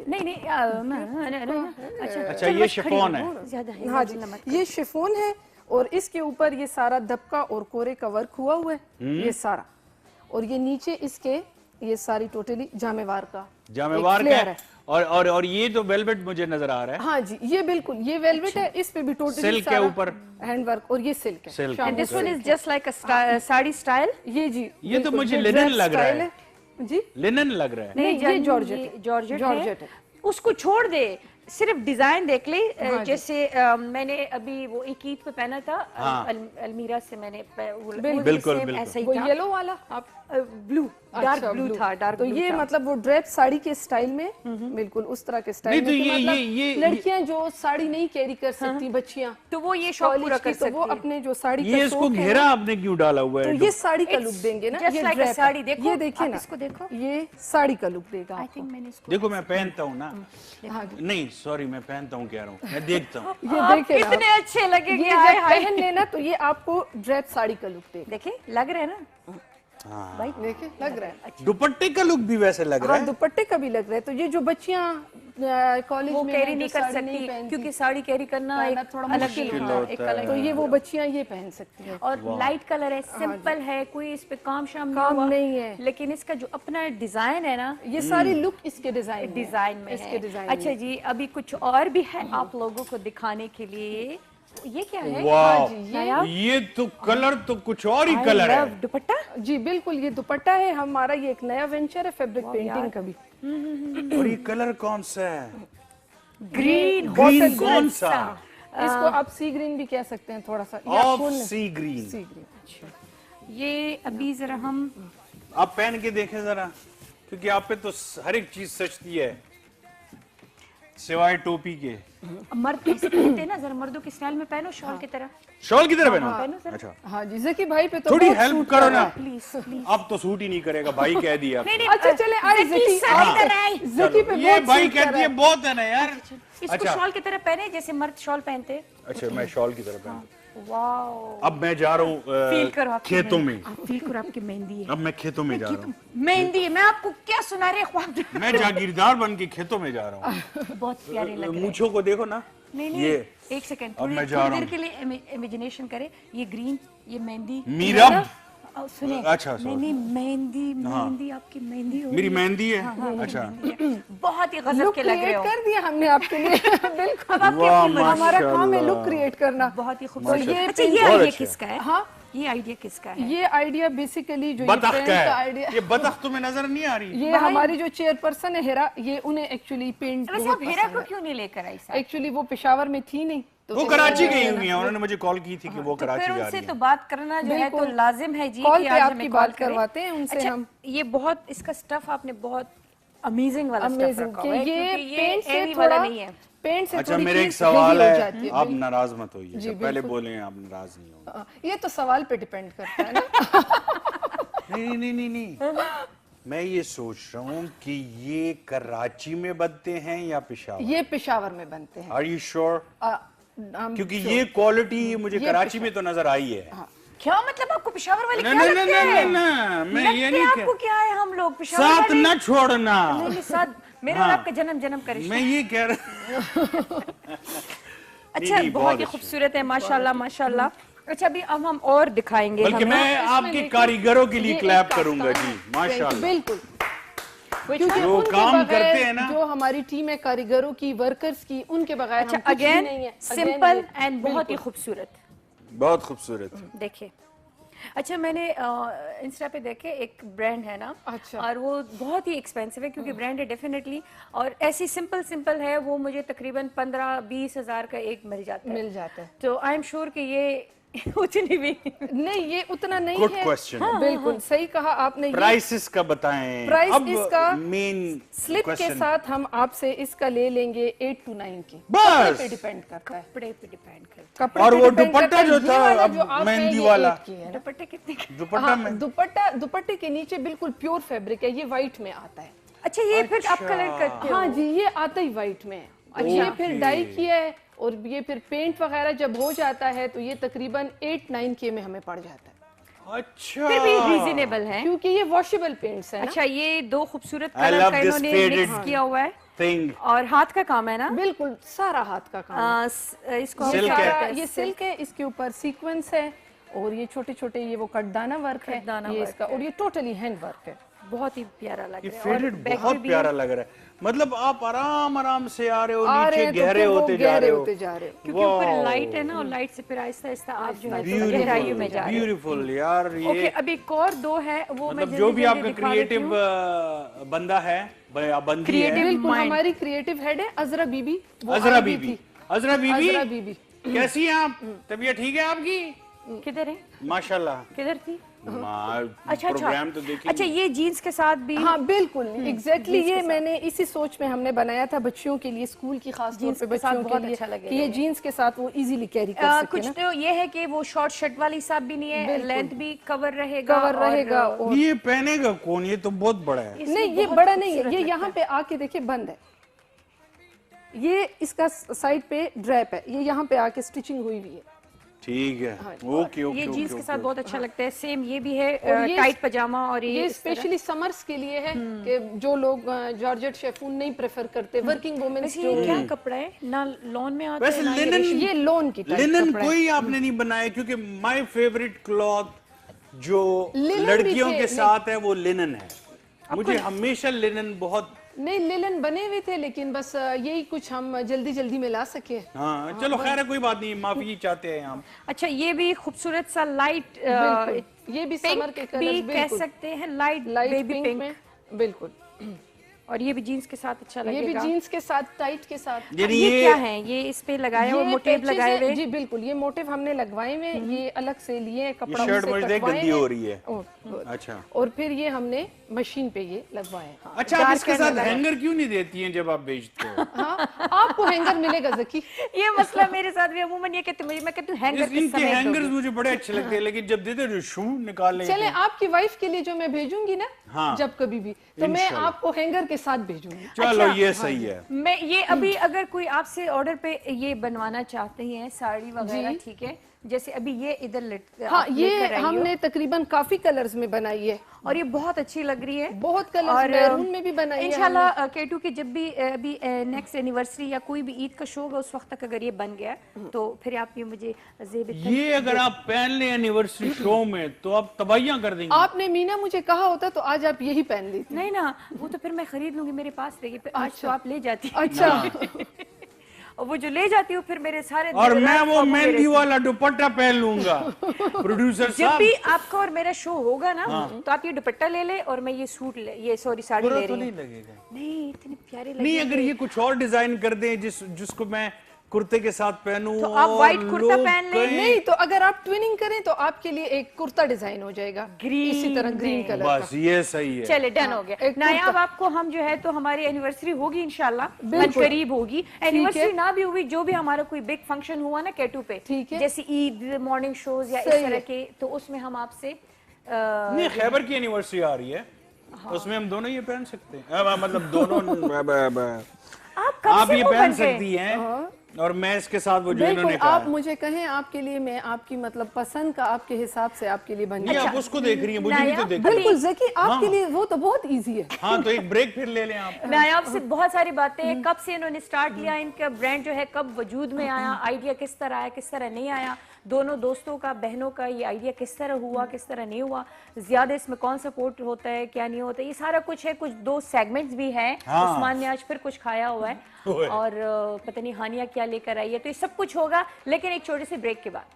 नहीं नहीं अच्छा
अच्छा,
चल,
ये
बस खड़ी
शिफॉन
रहो,
है।
ज्यादा है
हाँ जी,
नमक।
ये शिफॉन है और इसके ऊपर ये सारा दबका और कोरे का वर्क हुआ हुआ है, ये सारा। और ये नीचे इसके ये सारी टोटली जामेवार का
जामेवार
एक
का
flare
है। और ये तो वेलवेट मुझे नजर आ रहा है।
हाँ जी, ये बिल्कुल, ये वेलवेट है, इस पे भी टोटली
सिल्क के ऊपर
हैंड वर्क, और ये सिल्क है।
Silk.
And this one is just like a sari style.
ये जी,
ये तो
बिल्कुल,
मुझे
ये
लिनन
dress
लग रहा
style
है।
जी,
लिनन लग रहा है।
नहीं, ये जॉर्जेट है।
जॉर्जेट
जॉर्जेट है।
उसको छोड़ दे, सिर्फ डिजाइन देख ले।
हाँ जी।
जैसे मैंने अभी वो एक ईद पे पहना था,
हाँ।
अलमीरा से मैंने
बिल्कुल, बिल्कुल।
ऐसा ही
वो
था।
येलो वाला आप
ब्लू, डार्क
अच्छा,
ब्लू था, डार्क
तो
ब्लू
ये
था।
मतलब वो ड्रेप साड़ी के स्टाइल में, बिल्कुल उस तरह के स्टाइल
नहीं, तो
में कि
ये-
मतलब
ये-
लड़कियां जो साड़ी नहीं कैरी कर सकती, बच्चियां
तो वो ये शौक पूरा कर
तो वो
सकती है।
अपने जो साड़ी
ये
का
इसको
शौक है
घेरा
ना,
आपने क्यों डाला हुआ
तो
है?
ये साड़ी का लुक देंगे ना,
just
ये
like a
ड्रेप है।
साड़ी, देखो,
ये देखिए
आप
ना,
इसको देखो।
ये साड़ी का लुक देगा
आई
आपको।
थिंक मैंने इसको
देखो, मैं पहनता हूँ ना।
हाँ जी,
नहीं सॉरी, मैं पहनता हूँ, कह रहा हूँ, मैं देखता हूँ।
ये
आप
देखे ना,
कितने अच्छे लगेंगे।
ये
हाय
जब
हाय,
पहन लेना तो ये आपको ड्रेप साड़ी का लुक देगा।
देखे लग रहे हैं ना भाई।
देखे लग रहा है।
दुपट्टे का लुक भी वैसे लग रहा
हाँ,
है।
दुपट्टे का भी लग रहा है। तो ये जो बच्चियां कॉलेज
वो
में
कैरी
हैं,
नहीं
जो
कर
साड़ी
सकती
नहीं पहनती,
क्योंकि साड़ी कैरी करना
पहनना
एक
थोड़ा
अलग
मुश्किल
ही,
होता
हाँ,
है।
एक अलग
तो
ही।
ये वो बच्चियां ये पहन सकती हैं।
और लाइट कलर है, सिंपल है, कोई इस पे काम शाम
काम
हुआ,
नहीं है।
लेकिन इसका जो अपना डिजाइन है ना,
ये सारी लुक इसके डिजाइन
डिजाइन में
इसके
है।
डिजाइन
अच्छा जी, अभी कुछ और भी है आप लोगों को दिखाने के लिए। ये क्या है?
वाह,
नया
ये तो कलर तो कुछ और ही कलर है।
दुपट्टा।
जी बिल्कुल, ये दुपट्टा है हमारा, ये एक नया वेंचर है फैब्रिक पेंटिंग का भी।
और ये कलर कौन सा है?
ग्रीन
ग्रीन कौन सा?
इसको आप सी ग्रीन भी कह सकते हैं थोड़ा सा। ये आप
ऑफ
खोल लें।
सी ग्रीन।
सी ग्रीन।
ये अभी जरा हम
आप पहन के देखें जरा, क्योंकि आप पे तो हर एक चीज सचती है सिवाय टोपी के।
मर्द ऐसे पहनते हैं ना, जरा मर्दों के स्टाइल में पहनो, शॉल की तरह
शॉल की तरह पहनो।
पहनो जरा।
अच्छा,
हाँ जी, जकी भाई पे तो
थोड़ी
बहुत
हेल्प
सूट
करो
कर रहा
ना।
है।
Please please.
अब तो सूट ही नहीं करेगा, भाई कह दिया।
नहीं नहीं,
अच्छा चले आई जकी, जकी पे
ये
बहुत
भाई
सूट कर
कहती
रहा
है
है।
बहुत है ना यार।
इसको
अच्छा।
शॉल की तरह पहने जैसे मर्द शॉल पहनते हैं।
अच्छा, मैं शॉल की तरह पहन।
वाओ,
अब मैं जा रहा हूँ
फील करो आपकी
खेतों
मेहंदी।
में।
आप फील करो आपकी मेहंदी है।
अब मैं खेतों में जा रहा हूँ।
मेहंदी है, मैं आपको क्या सुना रहे ख्वाब।
मैं जागीरदार बन के खेतों में जा रहा हूँ।
बहुत प्यारे लग रहे हैं।
मूंछों को देखो ना।
नहीं नहीं,
ये
एक सेकंड,
अब मैं
थोड़ी
जा रहा
देर
हूँ।
के लिए इमेजिनेशन करें। ये ग्रीन, ये मेहंदी,
मीरब।
सुने
अच्छा,
नहीं मेहंदी आपकी मेहंदी हो
मेरी मेहंदी है, अच्छा,
बहुत ही गजब
लुक
के लग रहे
क्रिएट
हो।
कर दिया हमने आपके लिए बिल्कुल
वाह,
हमारा काम है
माशाल्लाह।
लुक क्रिएट करना।
बहुत ही खूबसूरत।
ये
अच्छा, ये
बहुत
आइडिया
अच्छा।
किसका है?
हाँ
ये आइडिया किसका है?
ये आइडिया बेसिकली जो ये
बतख
पेंट
का
का
है,
आइडिया,
ये बतख तुम्हें नजर नहीं आ रही?
ये हमारी जो चेयरपर्सन है हिरा, ये उन्हें एक्चुअली पेंट
वैसे
बहुत
आप हीरा को
पसंद है।
क्यों नहीं लेकर आई साथ?
एक्चुअली वो पेशावर में थी नहीं तो
वो
फिर
कराची
वो
गई
है
हुई
ना।
हैं, उन्होंने मुझे कॉल की थी कि वो
तो
कराची
फिर
जा
उनसे
रही
तो
है।
बात करना जो है तो
बिल्कुल।
लाजिम है जी
कॉल
कि
पे
आज
आपकी
हमें
बात
कॉल करें।
करवाते हैं उनसे
अच्छा,
हम।
ये बहुत इसका स्टफ आपने बहुत अमेजिंग वाला स्टफ
अमेजिंग
रखा
कि
हुआ है,
ये
क्योंकि ये
पेंट से
heavy वाला
थोड़ा
नहीं है।
पेंट से
अच्छा,
थोड़ी
मेरे एक
चीज
सवाल
heavy हो
है,
जाती
आप नाराज मत होइए,
जी,
जब पहले
बिल्कुल।
बोले आप नाराज नहीं होंगे।
ये तो सवाल पे डिपेंड करता है ना।
नहीं, मैं ये सोच रहा हूँ कि ये कराची में बनते हैं या पेशावर?
ये पेशावर में बनते हैं।
Are you sure? क्योंकि ये क्वालिटी मुझे कराची में तो नजर आई है।
क्या मतलब आपको पेशावर वाले
नहीं,
क्या
नहीं,
लगते
नहीं,
हैं?
नहीं, मैं ये
लगते
नहीं
आपको क्या है? हम लोग पेशावर
साथ
वाले
न छोड़ना।
नहीं, साथ मेरे और आपका जन्म जन्म का रिश्ता।
मैं ये कह रहा
अच्छा, बहुत ही खूबसूरत है, माशाल्लाह माशाल्लाह। अच्छा, अभी अब हम और दिखाएंगे।
बल्कि
हमें
मैं आपके कारीगरों के लिए
ये
क्लैप
एक
करूंगा
काफ्तान
जी,
है।
माशाल्लाह।
बिल्कुल,
Which
क्योंकि
one?
जो
उनके
काम
बगैर
करते हैं ना।
जो हमारी टीम है कारीगरों की, वर्कर्स की, उनके बगैर
अच्छा,
हम कुछ भी
अगेन
नहीं है।
सिंपल
Again,
एंड बहुत ही
बिल्कुल।
खूबसूरत।
बहुत खूबसूरत।
देखिए, अच्छा मैंने इंस्टा पे देखे एक ब्रांड है ना,
अच्छा।
और वो बहुत ही एक्सपेंसिव है क्योंकि ब्रांड है डेफिनेटली, और ऐसी सिंपल है वो मुझे तकरीबन 15-20 हज़ार का एक मिल जाता है।
मिल जाता है।
तो आई एम श्योर कि ये उतनी भी
नहीं, ये उतना नहीं
Good
है।
question.
हाँ, बिल्कुल सही कहा आपने।
प्राइसेस का बताएं।
प्राइस
अब
इसका
मेन
स्लिप के साथ हम आपसे इसका ले लेंगे 8 to 9 की।
बस।
कपड़े पे डिपेंड करता है।
कपड़े पे डिपेंड करता
कपड़े
और
पे
वो
depend
दुपट्टा
करता है।
जो
ये
था,
वाला
अब
जो आप हैं,
मेहंदी
ये
वाला।
8 की है
है।
ना।
दुपट्टे कितने का?
दुपट्टा
हाँ,
में
दुपट्टे के नीचे बिल्कुल प्योर फैब्रिक है, ये व्हाइट में आता है।
अच्छा, ये फिर आप कलर करते हो?
हाँ जी, ये आता ही व्हाइट में है। और ये फिर डाई किया है, और ये फिर पेंट वगैरह जब हो जाता है तो ये तकरीबन 8-9 के में हमें पड़ जाता है।
अच्छा,
फिर भी रीजनेबल है।
क्योंकि ये वॉशेबल पेंट्स है ना।
अच्छा, ये दो खूबसूरत
I
कलर
love
का
this
इन्होंने
faded
मिक्स किया हुआ है
थिंग।
और हाथ का काम है ना।
बिल्कुल सारा हाथ का काम है।
इसको हम
Silk
क्या
है।
कहते हैं?
ये सिल्क है, इसके ऊपर सीक्वेंस है, और ये छोटे छोटे ये वो कटदाना वर्क है,
कटदाना
ये
वर्क
इसका, और ये टोटली हैंड वर्क है।
बहुत ही प्यारा लग
ये
रहा है। और
फेडेड
बैक
बहुत
में भी
प्यारा
है,
लग रहा है। मतलब आप आराम से आ रहे हो,
आ रहे
नीचे
हैं तो
गहरे
फिर वो
होते जा
गहरे
रहे हो।
होते जा रहे हो।
क्योंकि ऊपर लाइट है ना, और लाइट से फिर आहिस्ता आहिस्ता आप जो है थोड़ा गहराइयों में जा रहे हो।
ब्यूटीफुल यार।
ओके,
ये
अभी एक और दो है, वो मैं
मतलब जो भी
जल्दी
आपका
दिखा देती
क्रिएटिव
हूँ।
बंदा है, बंदी है,
बिल्कुल
Mind.
हमारी क्रिएटिव हेड है अजरा बीबी। वो
अजरा
आई भी
बीबी।
थी।
अजरा
अजरा
बीबी,
बीबी
कैसी हैं आप? तबीयत ठीक है आपकी?
किधर है?
माशाल्लाह।
किधर थी? अच्छा
प्रोग्राम तो देखिए।
अच्छा, ये जीन्स के साथ भी
हाँ बिल्कुल एग्जैक्टली ये मैंने इसी सोच में हमने बनाया था बच्चियों के लिए, स्कूल की खास तौर
जीन्स
पे
के साथ
बच्चियों के
बहुत
लिए
अच्छा लगेगा
कि ये
ये।
जीन्स के साथ वो इजीली कैरी कर सके
कुछ
ना।
तो ये है कि वो शॉर्ट शर्ट वाली हिसाब भी नहीं है,
बिल्कुल।
लेंथ भी कवर रहेगा,
कवर रहेगा, और
ये पहनेगा कौन? ये तो बहुत बड़ा है।
नहीं ये बड़ा नहीं है, ये यहाँ पे आके देखिए बंद है, ये इसका साइड पे ड्रैप है, ये यहाँ पे आके स्टिचिंग हुई हुई है।
ठीक है, ओके ओके।
ये जीन्स के साथ बहुत अच्छा लगता है। सेम ये भी
और
है,
ये
टाइट पजामा, और
ये
इस तरह।
स्पेशली समर्स के लिए है कि जो लोग जॉर्जेट शेफून नहीं प्रेफर करते, वर्किंग वुमेन्स
वैसे
जो
ये क्या कपड़ा है? ना लॉन में आता
वैसे
है, ना ये
लिनन,
रेशम।
ये लोन की टाइप
लिनन
कपड़ा है।
कोई आपने नहीं बनाया, क्योंकि माय फेवरेट क्लॉथ जो
लिनन भी
लड़कियों
थे,
के साथ है वो लिनन है। मुझे हमेशा लिनन बहुत।
नहीं लिनन बने हुए थे, लेकिन बस यही कुछ हम जल्दी जल्दी में ला सके।
हाँ चलो खैर है, कोई बात नहीं, माफी चाहते हैं हम।
अच्छा, ये भी खूबसूरत सा लाइट
बिल्कुल, ये भी समर के
पिंक भी
कलर्स
कह सकते हैं, light
light
baby
pink
pink,
में बिल्कुल।
और ये भी जीन्स के साथ अच्छा
ये
लगेगा।
भी जीन्स के साथ, टाइट के साथ।
यानी
ये क्या है? ये इस पे लगाया हुआ
ये
मोटिव
patches
लगाए
है,
हुए।
जी बिल्कुल, ये मोटिव हमने लगवाए हुए, ये अलग से लिए कपड़ा
ये शर्ट
उनसे
मुझे
कटवाए
गंदी
हैं।
हो रही है।
ओह, good।
अच्छा
और फिर ये हमने मशीन पे ये लगवाए हैं।
अच्छा, आप इसके साथ हैंगर क्यों नहीं देती हैं जब आप बेचते हो?
हाँ, आपको हैंगर मिलेगा ज़की।
ये मसला मेरे साथ भी अमूमन ये कहते मुझे, मैं कहती हूँ हैंगर के
इनके
समेत
हैंगर्स
दोगे।
मुझे बड़े अच्छे लगते हैं, लेकिन जब देते जो शू निकाल लेते
चले
हैं।
आपकी वाइफ के लिए जो मैं भेजूंगी ना,
हाँ।
जब कभी भी, तो मैं
इंशाल्लाह।
आपको हैंगर के साथ भेजूंगी।
चलो ये सही है।
मैं ये अभी अगर कोई आपसे ऑर्डर पे ये बनवाना चाहते हैं साड़ी वगैरह, ठीक है, जैसे अभी ये इधर
हाँ, ये हमने तकरीबन काफी कलर्स में बनाई है
और ये बहुत अच्छी लग रही है,
बहुत कलर्स मैरून में भी बनाई है
इंशाल्लाह केटू की जब भी अभी नेक्स्ट एनिवर्सरी या कोई भी ईद का शो होगा उस वक्त तक अगर ये बन गया तो फिर आप ये मुझे ज़ेब
ये अगर आप पहन लें एनिवर्सरी शो में तो आप तबाहियां कर देंगे।
आपने मीना मुझे कहा होता तो आज आप यही पहन लेती।
नहीं ना, वो तो फिर मैं खरीद लूंगी, मेरे पास रहेगी, आज तो आप ले जाती।
अच्छा
और वो जो ले जाती हूँ फिर मेरे सारे
और मैं वो मेहंदी वाला दुपट्टा पहन लूंगा। प्रोड्यूसर
जब
साहब
भी आपका और मेरा शो होगा ना तो आप ये दुपट्टा ले ले और मैं ये सूट ये सॉरी साड़ी ले रही हूँ। नहीं इतने प्यारे लगे।
नहीं, अगर ये कुछ और डिजाइन कर दें जिसको मैं कुर्ते के साथ पहनूं
तो आप व्हाइट कुर्ता पहन लें।
नहीं तो अगर आप ट्विनिंग करें तो आपके लिए एक कुर्ता डिजाइन हो जाएगा
ग्रीन,
इसी तरह ग्रीन कलर
बस ये सही है।
चले डन हो गया। नायाब आपको हम जो है तो हमारी एनिवर्सरी होगी इंशाल्लाह, करीब होगी। एनिवर्सरी ना भी हुई, जो भी हमारा कोई बिग फंक्शन हुआ ना केटू पे,
ठीक है,
जैसे ईद मॉर्निंग शोज या इस तरह के, तो उसमें हम आपसे
नहीं, खैबर की एनिवर्सरी आ रही है, उसमें हम दोनों ये पहन सकते हैं, मतलब दोनों आप ये पहन सकती हैं और मैं इसके साथ वो जो इन्होंने कहा
आप मुझे कहें आपके लिए मैं आपकी मतलब पसंद का आपके हिसाब से आपके लिए बन
नहीं, आप उसको देख रही हैं, मुझे भी तो देख रही हैं।
बिल्कुल ज़की, आपके लिए वो तो बहुत इजी है।
हाँ, तो एक ब्रेक फिर ले लें आप।
नायाब से बहुत सारी बातें हैं, कब से इन्होंने स्टार्ट लिया, इनका ब्रांड जो है कब वजूद में आया, आइडिया किस तरह आया, किस तरह नहीं आया, दोनों दोस्तों का, बहनों का ये आइडिया किस तरह हुआ, किस तरह नहीं हुआ, ज्यादा इसमें कौन सपोर्ट होता है, क्या नहीं होता, ये सारा कुछ है। कुछ 2 सेगमेंट्स भी हैं। उस्मान ने आज फिर कुछ खाया हुआ है और पता नहीं हानिया क्या लेकर आई है, तो ये सब कुछ होगा, लेकिन एक छोटे से ब्रेक के बाद।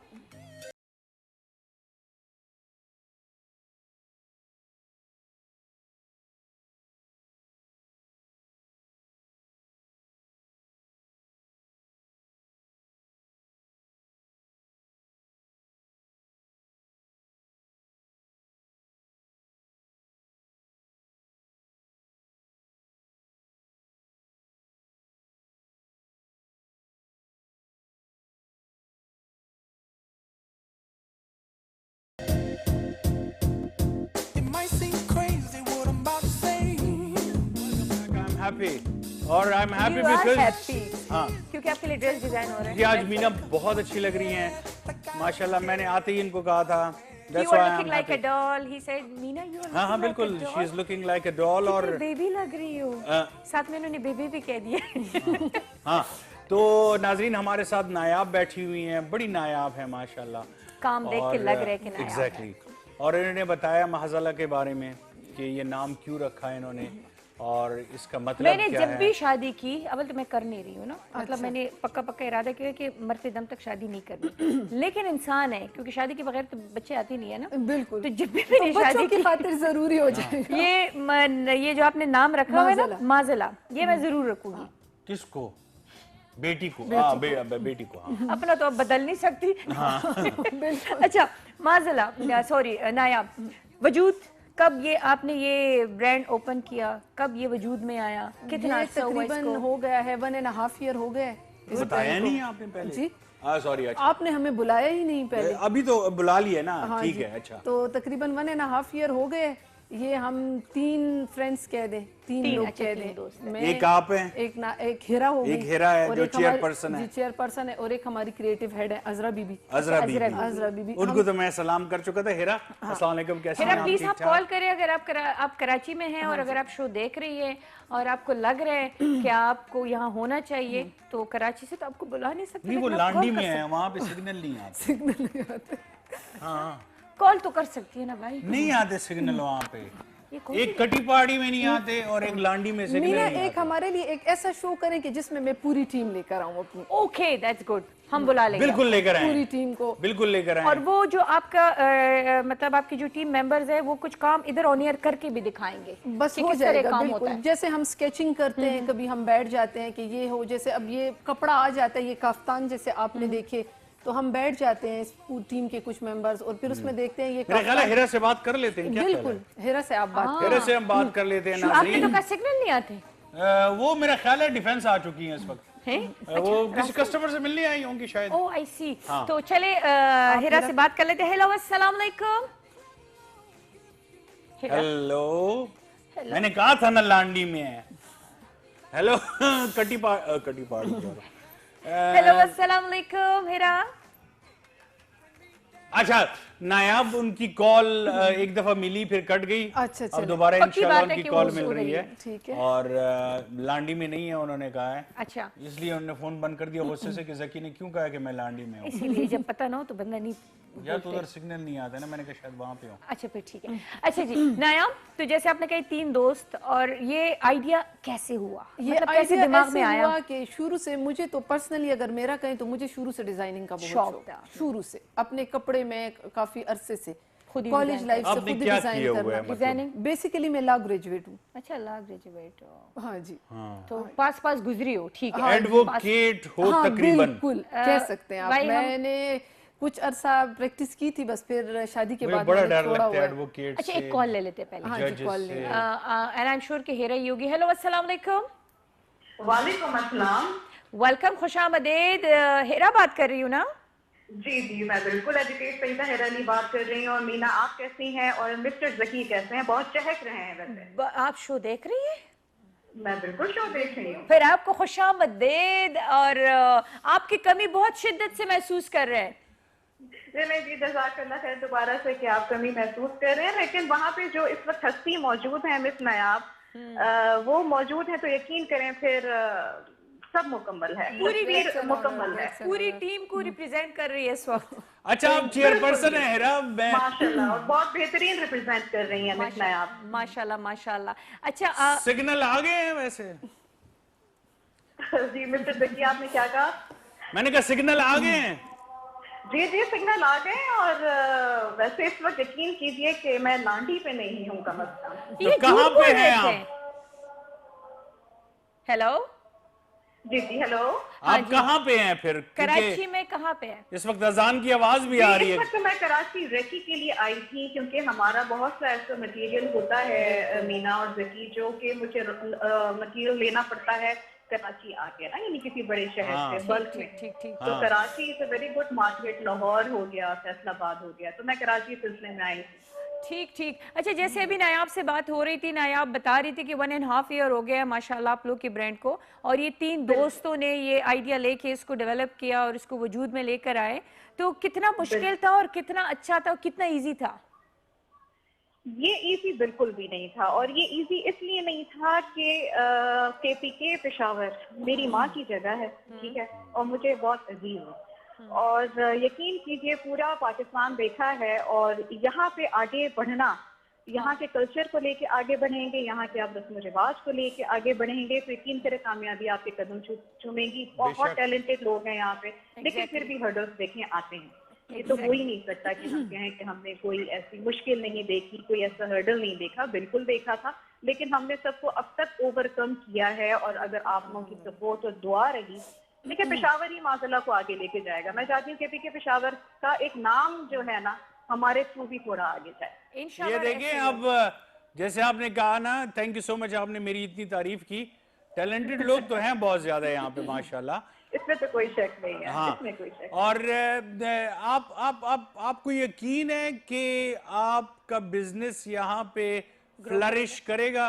और आई एम हैप्पी बिकॉज़
हाँ, क्योंकि आपके लिए ड्रेस डिजाइन हो रहे हैं।
जी आज मीना बहुत अच्छी लग रही हैं माशाल्लाह। मैंने आते ही इनको कहा था
You are looking like a doll. He said, Meena, you are looking
हाँ
like
बिल्कुल,
a doll.
she is looking like a doll और
बेबी लग रही हो। साथ में उन्होंने बेबी भी कह दिया।
हाँ, तो नाजरीन हमारे साथ नायाब बैठी हुई हैं, बड़ी नायाब है माशाल्लाह।
काम देख के लग रहा है कि नायाब।
एग्जैक्टली। और इन्होंने बताया महजला के बारे में कि ये नाम क्यों रखा है इन्होंने और इसका मतलब
मैंने
क्या
जब
है?
भी शादी की, अवल तो मैं कर नहीं रही हूँ ना, मतलब मैंने पक्का इरादा किया कि मरते दम तक शादी नहीं करनी, लेकिन इंसान है, क्योंकि शादी के बगैर तो बच्चे आते नहीं है ना।
बिल्कुल।
तो जब भी मैंने शादी
की खातिर जरूरी हो जाएगा।
ये जो आपने नाम रखा हुआ है ना, माजला, ये मैं जरूर रखूंगी।
किसको? बेटी को? हाँ, बेटी को। हाँ।
अपना तो अब बदल नहीं सकती। अच्छा, माजला, सॉरी नायाब, वजूद कब ये आपने ये ब्रांड ओपन किया, कब ये वजूद में आया, कितना अर्सा हुआ इसको?
तकरीबन हो गया है 1.5 ईयर हो गए।
बताया नहीं आपने पहले?
जी
सॉरी, अच्छा
आपने हमें बुलाया ही नहीं पहले।
अभी तो बुला लिया ना।
हाँ
ठीक है। अच्छा,
तो तकरीबन 1.5 ईयर हो गए। ये हम 3 फ्रेंड्स कह दें, 3 लोग कह दें।
एक आप हैं,
एक हीरा हो गई,
एक हीरा है जो चेयरपर्सन है,
चेयरपर्सन है, और एक हमारी क्रिएटिव हेड है अजरा बीबी।
अजरा बीबी, उनको तो मैं सलाम कर चुका था। हीरा, अस्सलाम वालेकुम, कैसे हैं
आप? प्लीज आप कॉल करें अगर आप कराची में हैं और अगर आप शो देख रही है और आपको लग रहा है कि आपको यहाँ होना चाहिए, तो कराची से तो आपको बुला नहीं सकते।
नहीं, वो लांडी में है, वहाँ पे सिग्नल नहीं आता।
सिग्नल नहीं आते।
हाँ,
कॉल तो कर सकती है ना भाई।
नहीं आते सिग्नल वहाँ पे, एक कटी पहाड़ी में नहीं आते और एक लांडी में सिग्नल नहीं आते।
एक हमारे लिए एक ऐसा शो करें कि जिसमें मैं पूरी टीम लेकर आऊँ अपनी।
ओके, दैट्स गुड, हम बुला लेंगे।
बिल्कुल लेकर आए
पूरी टीम को,
बिल्कुल लेकर आए।
और वो जो आपका मतलब आपकी जो टीम मेंबर्स है वो कुछ काम इधर ऑन एयर करके भी दिखाएंगे,
बस हो जाएगा। बिल्कुल, जैसे हम स्केचिंग करते हैं, कभी हम बैठ जाते हैं कि ये हो, जैसे अब ये कपड़ा आ जाता है, ये काफ्तान जैसे आपने देखे, तो हम बैठ जाते हैं पूरी टीम के कुछ मेंबर्स और फिर उसमें देखते हैं ये
मेरा ख्याल है हीरा से बात कर लेते हैं।
बिल्कुल, हीरा से आप बात,
हीरा से हम बात कर लेते हैं।
आपके तो का सिग्नल नहीं आते?
वो मेरा ख्याल है डिफेंस आ चुकी है इस वक्त। वो किसी कस्टमर से मिलने आई होंगी शायद।
ओह आई सी। तो चले हीरा से बात कर लेते हैं। हेलो, अस्सलाम वालेकुम।
हेलो, मैंने कहा था ना लांडी में है। हेलो, कटी पहाड़ी।
हेलो, अस्सलाम वालेकुम हीरा।
अच्छा, नायाब उनकी कॉल एक दफा मिली फिर कट गई।
अच्छा,
अब
चलो।
दोबारा
पक्की
इंशाल्लाह
बात है
उनकी
कि
कॉल
वो
मिल
सो
रही
रही
है।
है।
ठीक है।
और लांडी में नहीं है उन्होंने कहा है,
अच्छा,
इसलिए उन्होंने फोन बंद कर दिया गुस्से से कि जकी ने क्यों कहा कि मैं लांडी में हूँ।
इसीलिए जब पता ना हो तो बंदा नहीं
या तो उधर सिग्नल नहीं आता है ना, मैंने कहा शायद वहाँ पे हो।
अच्छा फिर ठीक है। अच्छा जी नायाब, तो जैसे आपने कही 3 दोस्त, और ये आइडिया कैसे हुआ,
ये
मतलब कैसे
आइडिया
दिमाग
ऐसे
में आया?
हुआ कि शुरू से मुझे तो पर्सनली अगर मेरा कहें तो मुझे शुरू से डिजाइनिंग का बहुत
शौक
शौक
था।
शुरू से अपने कपड़े में काफी अरसे से
खुद ही
कॉलेज
design
लाइफ से
आपने
खुद ही
क्या
डिजाइन
किया हुआ है
करना।
मतलब?
डिजाइनिंग,
बेसिकली मैं लॉ ग्रेजुएट हूँ।
अच्छा लॉ ग्रेजुएट हो,
हाँ जी।
तो पास गुजरी हो, ठीक है।
एडवोकेट हो
हाँ
तकरीबन।
बिल्कुल कह सकते हैं आप।
भाई हम-
मैंने कुछ अरसा प्रैक्टिस की थी, बस फिर शादी के
मुझे
बाद
बड़ा
मैंने
डर
छोड़ा
लगता
हुआ
है
है।
एडवोकेट
अच्छा
से,
एक कॉल ले लेते हैं पहले।
हाँ जी,
जजेस
कॉल
से।
ले।
एंड आई एम श्योर कि हेरा योगी। हेलो अस्सलाम वालेकुम।
वालेकुम अस्सलाम।
वेलकम, खुशामदीद। हेरा बात कर रही हूँ ना?
जी जी, मैं बिल्कुल एजुकेट सईदा हेरा अली बात कर रही हूँ। और मीना आप कैसी हैं और मिस्टर जकी कैसे हैं? बहुत चहक रहे हैं वैसे।
आप शो देख रही हैं?
मैं बिल्कुल शो देख रही हूँ।
फिर आपको खुशामदीद, और आपकी कमी बहुत शिद्दत से महसूस कर रहे हैं।
नहीं जी, जज़ाकल्लाह खैर दोबारा से कि आप कमी महसूस कर रहे हैं, लेकिन वहाँ पे जो इस वक्त हस्ती मौजूद है मिस नायाब, वो मौजूद है तो यकीन करें फिर सब मुकम्मल है,
पूरी
तस्वीर मुकम्मल है।
पूरी टीम को रिप्रेजेंट कर रही है इस वक्त।
अच्छा, आप चेयरपर्सन है हेरा। मैं
माशाल्लाह, और बहुत बेहतरीन रिप्रेजेंट कर रही हैं मिस नायाब।
माशाल्लाह माशाल्लाह। अच्छा
सिग्नल आ गए हैं वैसे?
जी मिस्टर जकी, आपने क्या कहा?
मैंने कहा सिग्नल आ गए हैं।
जी जी, सिग्नल आ गए। और वैसे इस वक्त यकीन कीजिए कि मैं लांडी पे नहीं हूँ कम अज कम।
ये
कहाँ
झूठ बोल
पे
रहे
हैं
थे।
आप?
हेलो,
जी जी, हेलो।
आप कहाँ पे हैं फिर?
कराची में कहाँ पे है?
इस वक्त अजान की आवाज भी आ रही
इस
है।
वक्त मैं कराची रेकी के लिए आई थी, क्योंकि हमारा बहुत सा ऐसा मटेरियल होता है मीना और जकी, जो कि मुझे मटेरियल लेना पड़ता है कराची आके ना, यानी किसी बड़े शहर से बल्क में।
ठीक।
तो Karachi is a very good market. Lahore हो गया, फैसलाबाद हो गया, तो मैं कराची सिलसिले में आई।
ठीक। अच्छा, जैसे अभी नायाब से बात हो रही थी, नायाब बता रही थी कि 1.5 ईयर हो गया है माशाल्लाह आप लोग के ब्रांड को, और ये 3 दोस्तों ने ये आइडिया लेके इसको डेवलप किया और इसको वजूद में लेकर आए, तो कितना मुश्किल था और कितना अच्छा था और कितना इजी था?
ये इजी बिल्कुल भी नहीं था, और ये इजी इसलिए नहीं था कि KPK पेशावर मेरी माँ की जगह है, ठीक है, और मुझे बहुत अजीज है। और यकीन कीजिए पूरा पाकिस्तान देखा है, और यहाँ पे आगे बढ़ना, यहाँ के कल्चर को लेके आगे बढ़ेंगे, यहाँ के आप रस्म रिवाज को लेके आगे बढ़ेंगे, तो यकीन करें कामयाबी आपके कदम चूमेगी। बहुत टैलेंटेड लोग हैं यहाँ पे, लेकिन फिर भी हर्डल्स देखें आते हैं। ये तो हो ही नहीं सकता कि हम कहें कि हमने कोई ऐसी मुश्किल नहीं देखी, कोई ऐसा हर्डल नहीं देखा। बिल्कुल देखा था, लेकिन हमने सबको अब तक ओवरकम किया है। और अगर आप लोगों की सपोर्ट और दुआ रही, देखिए पेशावर ही माशाल्लाह को आगे लेके जाएगा। मैं चाहती हूँ KPK पेशावर का एक नाम जो है ना, हमारे थ्रू भी थोड़ा आगे जाए।
ये देखिए, अब जैसे आपने कहा ना, थैंक यू सो मच, आपने मेरी इतनी तारीफ की। टैलेंटेड लोग तो हैं बहुत ज्यादा यहाँ पे माशाल्लाह,
इसमें तो कोई शक नहीं है।
हाँ।
इसमें कोई शक।
और आपको यकीन है कि आपका बिजनेस यहाँ पे फ्लरिश करेगा?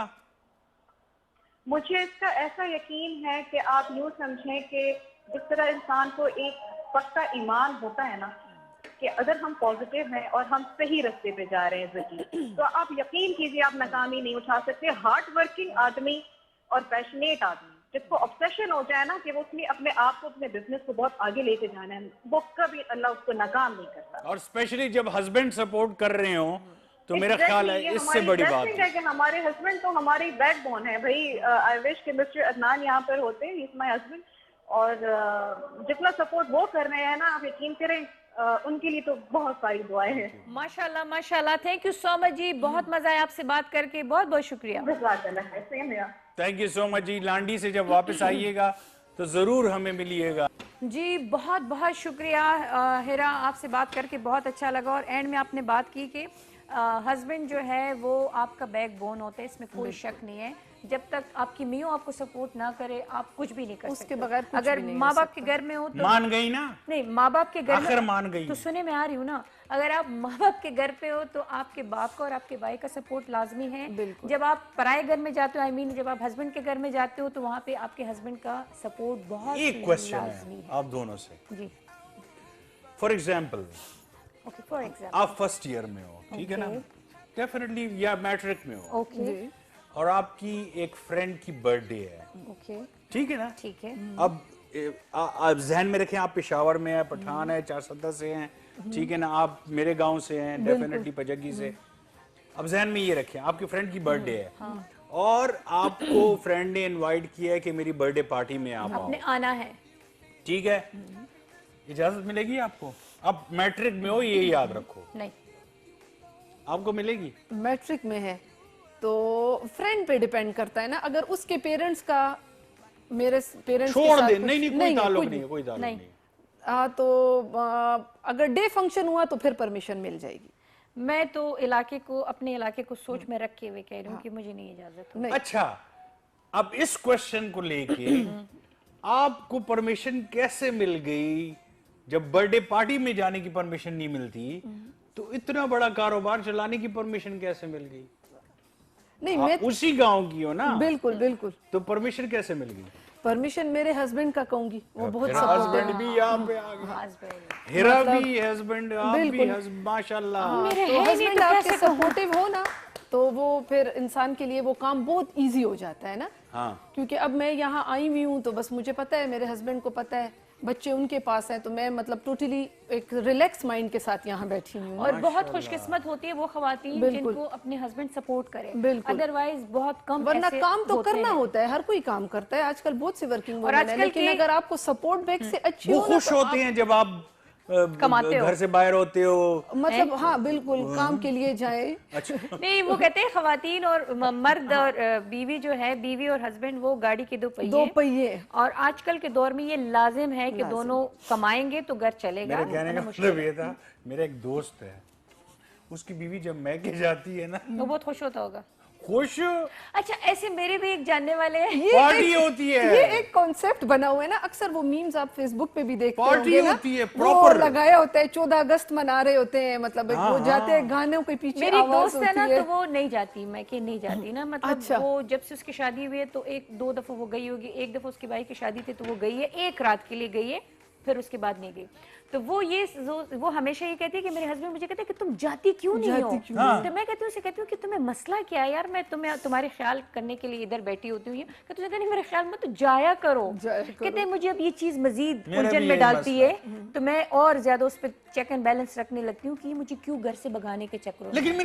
मुझे इसका ऐसा यकीन है कि आप यूँ समझें कि जिस तरह इंसान को एक पक्का ईमान होता है ना, कि अगर हम पॉजिटिव हैं और हम सही रास्ते पे जा रहे हैं ज़िंदगी, तो आप यकीन कीजिए आप नाकामी नहीं उठा सकते। हार्ड वर्किंग आदमी और पैशनेट आदमी जिसको ऑब्सेशन हो जाए ना कि वो अपने आप को, अपने बिजनेस को बहुत आगे लेके जाना है, वो कभी अल्लाह उसको नाकाम नहीं करता।
और स्पेशली जब हस्बैंड सपोर्ट कर रहे हो तो मेरा ख्याल है इससे बड़ी बात
है कि हमारे हस्बैंड तो हमारी बैकबोन है भाई। आई विश कि मिस्टर अदनान यहाँ पर होते, ही इज माय हस्बैंड, और जितना सपोर्ट वो कर रहे हैं ना, आप यकीन करें उनके लिए तो बहुत सारी दुआएं हैं।
माशाल्लाह माशाल्लाह, थैंक यू सो मच जी, बहुत मजा आया आपसे बात करके, बहुत बहुत शुक्रिया।
थैंक यू सो मच जी। लांडी से जब वापस आइएगा तो जरूर हमें मिलिएगा
जी। बहुत बहुत शुक्रिया हेरा, आपसे बात करके बहुत अच्छा लगा। और एंड में आपने बात की कि हस्बैंड जो है वो आपका बैक बोन होता है, इसमें कोई शक नहीं है। जब तक आपकी मियों आपको सपोर्ट ना करे आप कुछ भी नहीं कर सकते।
उसके बगैर कुछ
अगर
भी नहीं
माँ बाप के घर में हो तो
मान गई ना,
नहीं, माँ बाप के घर
आखिर
में
मान गई
तो सुने मैं आ रही हूँ ना, अगर आप माँ बाप के घर पे हो तो आपके बाप का और आपके भाई का सपोर्ट लाजमी है। जब आप पराए घर में जाते हो, आई मीन जब आप हस्बैंड के घर में जाते हो, तो वहाँ पे आपके हस्बैंड का सपोर्ट बहुत
एक क्वेश्चन
लाजमी
है आप दोनों से
जी।
For example
okay for example
आप फर्स्ट ईयर में हो, ठीक है ना, डेफिनेटली, या मैट्रिक में हो,
ओके
और आपकी एक फ्रेंड की बर्थडे है,
ओके
ठीक है ना,
ठीक है
अब आप जहन में रखें आप पेशावर में है, पठान है, 410 से हैं, ठीक है ना, आप मेरे गांव से हैं, डेफिनेटली पजगी से, अब जहन में ये रखें आपकी फ्रेंड की बर्थडे है और आपको फ्रेंड ने इनवाइट किया है कि मेरी बर्थडे पार्टी में आप आओ,
आपने आना है,
ठीक है, इजाजत मिलेगी आपको? अब मैट्रिक में हो ये याद रखो,
नहीं
आपको मिलेगी?
मैट्रिक में है तो फ्रेंड पे डिपेंड करता है ना, अगर उसके पेरेंट्स का मेरे पेरेंट्स के
छोड़
साथ
दे,
कुछ-
नहीं कोई ताल्लुक
कुछ
नहीं है, कोई ताल्लुक
नहीं।
नहीं।
तो अगर डे फंक्शन हुआ तो फिर परमिशन मिल जाएगी।
मैं तो इलाके को, अपने इलाके को सोच में रख के हुए कह रही हूँ कि मुझे नहीं इजाजत है।
नहीं
अच्छा, अब इस क्वेश्चन को लेके आपको परमिशन कैसे मिल गई? जब बर्थडे पार्टी में जाने की परमिशन नहीं मिलती तो इतना बड़ा कारोबार चलाने की परमिशन कैसे मिल गई?
नहीं
आप
मैं
उसी गांव की हो ना,
बिल्कुल बिल्कुल
तो परमिशन कैसे मिल गई?
परमिशन मेरे हस्बैंड का कहूंगी, वो बहुत
मेरा
सपोर्टिव
हस्बैंड भी यहाँ पे आ गया,
हस्बैंड
हेरा
मतलब-
भी हस्बैंड, आप भी
बिल्कुल।
माशाल्लाह।
तो हस्बैंड आपके सपोर्टिव हो ना तो वो फिर इंसान के लिए वो काम बहुत इजी हो जाता है ना,
हाँ,
क्योंकि अब मैं यहाँ आई हुई हूँ तो बस मुझे पता है, मेरे हस्बैंड को पता है, बच्चे उनके पास हैं, तो मैं मतलब टोटली एक रिलैक्स माइंड के साथ यहाँ बैठी हुई हूँ।
और बहुत खुशकिस्मत होती है वो खवातीन
बिल्कुल।
जिनको अपने हस्बैंड सपोर्ट करें,
बिल्कुल।
अदरवाइज बहुत कम
वरना
ऐसे
काम तो
होते
करना
हैं।
होता है, हर कोई काम करता है, आजकल बहुत सी वर्किंग
और
वुमेन है,
आजकल
लेकिन
के-
अगर आपको सपोर्ट बैक से अच्छी
वो
हो ना
खुश
तो
होते हैं जब आप
कमाते हो।
घर से बाहर होते हो।
मतलब हाँ बिल्कुल काम के लिए जाए।
अच्छा,
नहीं, वो कहते हैं खवातीन और मर्द और बीवी जो है, बीवी और हस्बैंड वो गाड़ी के दो
दो
पहिए,
पहिए
और आजकल के दौर में ये लाजिम है कि दोनों कमाएंगे तो घर चलेगा।
मेरे कहने का मतलब ये था, मेरा एक दोस्त है, उसकी बीवी जब मैके जाती है ना,
वो बहुत खुश होता होगा।
खुश
अच्छा, ऐसे मेरे भी एक जानने वाले हैं,
पार्टी होती है,
ये एक कॉन्सेप्ट बना हुआ है ना, अक्सर वो मीम्स आप फेसबुक पे भी देखते
पार्टी
होंगे ना,
होती है,
वो
proper।
लगाया होता है, 14 अगस्त मना रहे होते हैं, मतलब
हाँ,
वो जाते हैं
हाँ।
गानों के पीछे
मेरी एक
आवाज
दोस्त है ना,
होती
तो वो नहीं जाती, मैं कि नहीं जाती ना, मतलब
अच्छा।
वो जब से उसकी शादी हुई है तो एक दो दफा वो गई होगी, एक दफा उसके भाई की शादी थी तो वो गई है, एक रात के लिए गई है, फिर उसके बाद नहीं गई। तो वो हमेशा ये कहती है कि मेरे हस्बैंड मुझे कहते हैं कि तुम जाती क्यों नहीं हो,
हाँ।
तो मैं कहती हूँ उसे, कहती हूँ कि तुम्हें मसला क्या है यार, मैं तुम्हारे ख्याल करने के लिए इधर बैठी होती हूँ, कि तुझे नहीं मेरे ख्याल में तो जाया करो। कहते हैं मुझे अब ये चीज मजीद
मेरा
उलझन
भी
में
यही
डालती
मसला
है, तो मैं और ज्यादा उस पर चेक एंड बैलेंस रखने लगती हूँ कि ये मुझे क्यों घर से भगाने के चक्कर में।
लेकिन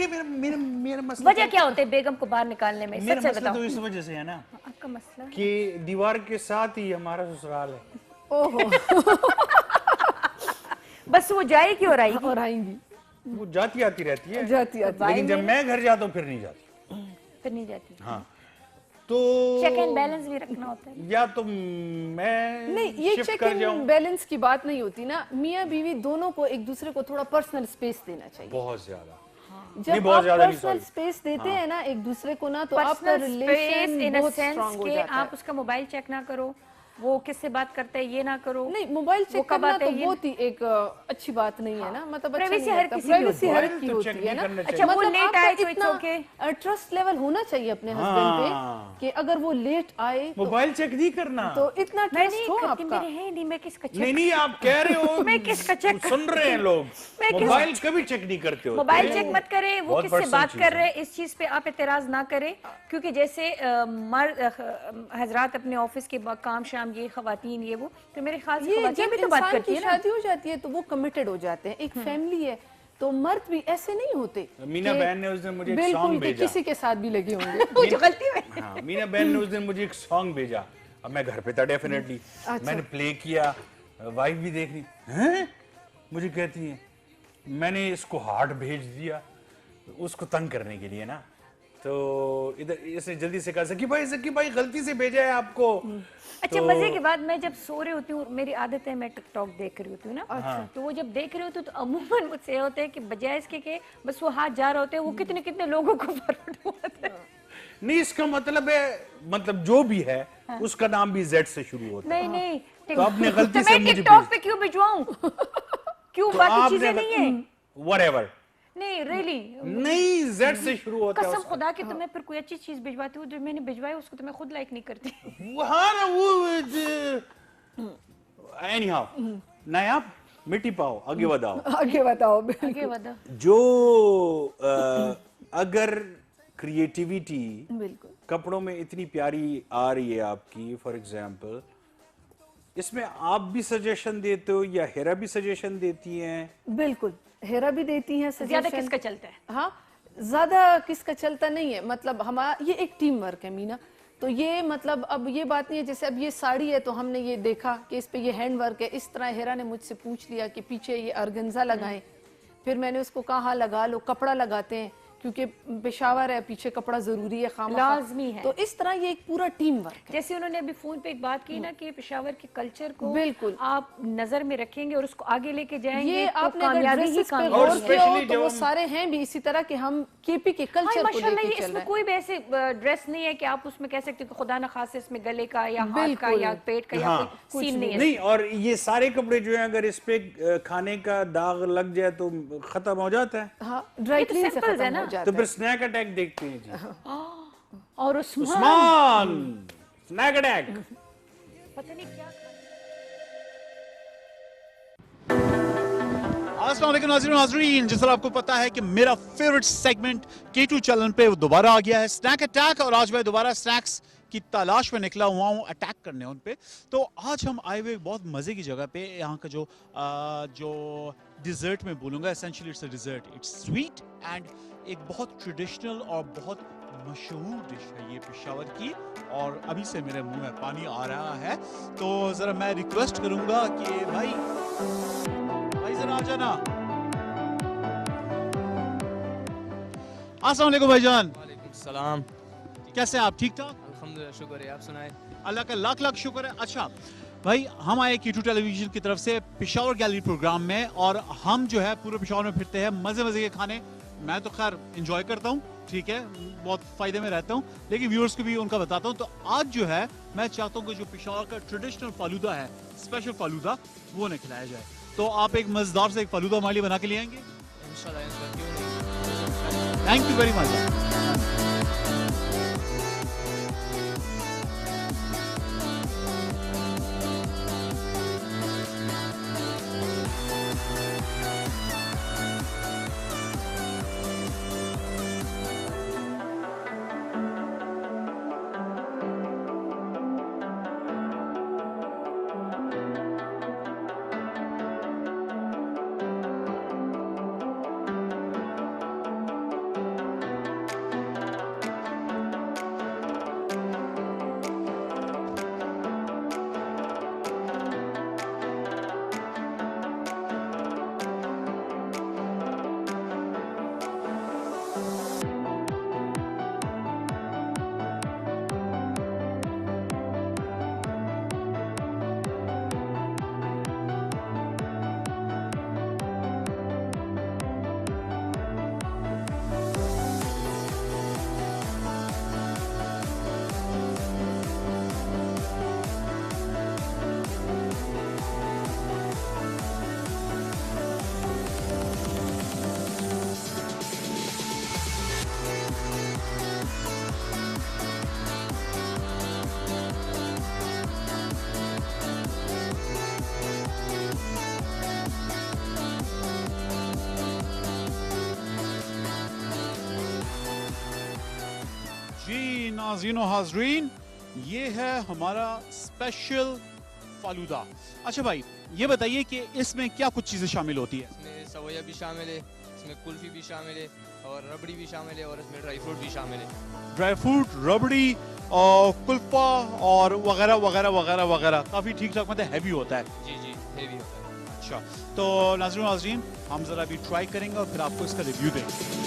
मेरा मसला
वजह क्या होते है बेगम को बाहर निकालने में,
मेरा
सच से
मसला
बताओ।
तो इस वजह से है ना
आपका मसला
कि दीवार के साथ ही हमारा ससुराल है,
ओहो
बस वो जाए क्यों और आएगी,
और आएंगी
वो जाती आती रहती है,
जाती आती
लेकिन जब मैं घर जाता हूँ फिर नहीं जाती।
फिर नहीं जाती।
हाँ, तो
चेक एंड बैलेंस भी रखना होता है।
या तो मैं
नहीं, ये
शिफ्ट
चेक
कर
एंड
जाऊं,
बैलेंस की बात नहीं होती ना, मियाँ बीवी दोनों को एक दूसरे को थोड़ा पर्सनल स्पेस देना चाहिए।
बहुत ज्यादा नहीं,
जब
बहुत
आप
ज्यादा नहीं,
पर्सनल
sorry।
स्पेस देते हैं ना एक दूसरे को ना, तो आपका
पर्सनल स्पेस
रिलेशन
इन अ
बहुत
सेंस
स्ट्रांग हो
के
जाता है।
आप उसका मोबाइल चेक ना करो, वो किससे बात करता है ये ना करो।
नहीं, मोबाइल
वो
चेक
कब
करना
आता
तो
है ये-
बहुत ही एक अच्छी बात नहीं है ना, मतलब अच्छा
Privacy
नहीं
हर
लगता।
किसी की होती
Privacy
है।
हर
मोबाइल
की
तो
होती
check
है
नहीं
ना।
करना
अच्छा, वो लेट
आपका
आए तो
इतना
it's okay।
ट्रस्ट लेवल होना चाहिए अपने हस्बैंड पे
हाँ।
कि अगर वो लेट आए
मोबाइल चेक नहीं करना,
तो इतना
मैं
ट्रस्ट
नहीं
हो
करती,
आपका।
मेरे हैं नहीं, मैं किसका
नहीं
चेक,
नहीं आप कह रहे हो,
मैं किसका चेक
सुन रहे हैं लोग,
मैं किस-
मोबाइल कभी चेक नहीं करते हो,
मोबाइल चेक मत करें, वो
बहुत
किससे
personal
बात
चीज़
कर
है।
रहे हैं इस चीज पे आप एतराज ना करें, क्योंकि जैसे हजरात अपने ऑफिस के काम शाम ये खवातीन ये वो, तो मेरे ख्याल से
ये
खवातीन
जब
भी तो बात
इंसान
करती
की
है ना।
शादी हो जाती है तो वो कमिटेड हो जाते हैं, एक फैमिली है, तो मर्द भी ऐसे नहीं होते।
मीना
कि
बहन ने उस दिन मुझे एक
बिल्कुल
सॉन्ग
कि
भेजा,
किसी के साथ भी लगे होंगे।
मुझे गलती में
हाँ, मीना बहन ने उस दिन मुझे एक सॉन्ग भेजा, अब मैं घर पे था डेफिनेटली, मैंने प्ले किया, वाइफ भी देख रही हैं, मुझे कहती है मैंने इसको हार्ट भेज दिया उसको तंग करने के लिए ना, तो इधर इसने जल्दी से कहा सकी भाई गलती से भेजा है आपको।
अच्छा, मजे की बात, मैं जब सो रही होती हूँ, मेरी आदत है मैं टिकटॉक देख रही होती हूँ ना, तो वो जब देख रही होती हूँ तो अमूमन मुझसे ये होता है कि बजाय इसके के बस वो हाथ जा रहे होते हैं, वो कितने कितने लोगों को फॉरवर्ड होता है।
नहीं, इसका मतलब है, मतलब जो भी है उसका नाम भी जेड से शुरू होता है,
नहीं नहीं,
तो आपने गलती
तो
से
मैं
मुझे
टिकटॉक
भेज-
पे क्यों भिजवाऊं, क्यों
तो
बाकी
आपने
चीजें नहीं है,
whatever,
नहीं रियली
नहीं जेड से शुरू होता है
कसम
उसका।
खुदा के तुम्हें फिर कोई अच्छी चीज भिजवाती हूँ, जो मैंने भिजवाई उसको तो मैं खुद लाइक नहीं करती।
हाँ ना वो anyhow, नायाब मिट्टी पाओ, आगे बढ़ाओ।
आगे बताओ।
आगे बढ़ो।
जो अगर क्रिएटिविटी
बिल्कुल
कपड़ों में इतनी प्यारी आ रही है आपकी, फॉर एग्जाम्पल, इसमें आप भी सजेशन देते हो या हेरा भी सजेशन देती हैं?
बिल्कुल, हेरा भी देती हैं
ज्यादा
सजेशन।
किसका चलता है?
हाँ, ज्यादा किसका चलता नहीं है, मतलब हमारा ये एक टीम वर्क है मीना। तो ये मतलब अब ये बात नहीं है, जैसे अब ये साड़ी है तो हमने ये देखा कि इस पे ये हैंड वर्क है, इस तरह हेरा ने मुझसे पूछ लिया कि पीछे ये अर्गेंजा लगाएं, फिर मैंने उसको कहा हाँ लगा लो, कपड़ा लगाते हैं क्योंकि पेशावर है, पीछे कपड़ा जरूरी है, खामखा
लाजमी है।
तो इस तरह ये एक पूरा टीम वर्क है।
जैसे उन्होंने अभी फोन पे एक बात की ना कि पेशावर के कल्चर को
बिल्कुल
आप नजर में रखेंगे और उसको आगे लेके जाएंगे,
ये
तो
आपने अगर
कामयाबी ही
ड्रेसेस पे
कामयाबी
गौर
है।
किया हो तो वो सारे हैं भी इसी तरह कि हम केपी के कल्चर को
माशाल्लाह,
लेके
ये
चल रहे
इसमें
हैं।
कोई भी ऐसे ड्रेस नहीं है कि आप उसमें कह सकते हो कि खुदा न खासे इसमें गले का या हाथ का
बिल्कुल।
या पेट का या
हाँ,
कोई सीन नहीं है।
नहीं, और ये सारे कपड़े जो हैं अगर इस पे खाने का दाग लग जाए तो खत्म हो जाता है।
हाँ, ड्राई क्लीन से
सिंपल है
खत्म
ना।
हो जाता
तो
है।
फिर स्नैक अटैक देखते हैं जी।
और उस्मान
उस्मान स्नैक अटैक।
पता नहीं क्या
अस्सलाम वालेकुम नाज़रीन, जिस तरह आपको पता है कि मेरा फेवरेट सेगमेंट K2 चैनल पे दोबारा आ गया है, स्नैक अटैक, और आज मैं दोबारा स्नैक्स की तलाश में निकला हुआ हूँ अटैक करने उन पे। तो आज हम आए हुए बहुत मज़े की जगह पे, यहाँ का जो डिज़र्ट में बोलूँगा, essentially it's a dessert, it's sweet and एक बहुत ट्रेडिशनल और बहुत मशहूर डिश है ये पेशावर की, और अभी से मेरे मुंह में पानी आ रहा है। तो ज़रा मैं रिक्वेस्ट करूँगा कि भाई जरा आ जाना। अस्सलाम वालेकुम भाईजान।
वालेकुम सलाम।
कैसे हैं आप? ठीक ठाक?
अल्हम्दुलिल्लाह, शुक्र है, आप सुनाएं।
अल्लाह का लाख लाख शुक्र है। अच्छा भाई, हम आए K2 टेलीविजन की तरफ से पेशावर गैलरी प्रोग्राम में, और हम जो है पूरे पेशावर में फिरते हैं, मजे मजे के खाने। मैं तो खैर एंजॉय करता हूँ, ठीक है, बहुत फायदे में रहता हूँ, लेकिन व्यूअर्स को भी उनका बताता हूँ। तो आज जो है मैं चाहता हूँ कि जो पेशावर का ट्रेडिशनल फालूदा है, स्पेशल फालूदा, वो उन्हें खिलाया जाए। तो आप एक मजेदार से एक फालूदा हमारे लिए बना के ले आएंगे?
इंशाल्लाह, क्यों नहीं।
Thank you very much. जी नाज़रीन और हाज़रीन, ये है हमारा स्पेशल फालूदा। अच्छा भाई, ये बताइए कि इसमें क्या कुछ चीज़ें शामिल होती है?
इसमें सवैया भी शामिल है, इसमें कुल्फी भी शामिल है, और रबड़ी भी शामिल है, और इसमें ड्राई फ्रूट भी शामिल है।
ड्राई फ्रूट, रबड़ी और कुल्फा और वगैरह वगैरह वगैरह वगैरह, काफ़ी ठीक ठाक, मतलब हैवी होता है।
जी जी, हेवी होता है।
अच्छा, तो नाज़रीन और नाज़रीन, हम ज़रा अभी ट्राई करेंगे और फिर आपको इसका रिव्यू देंगे।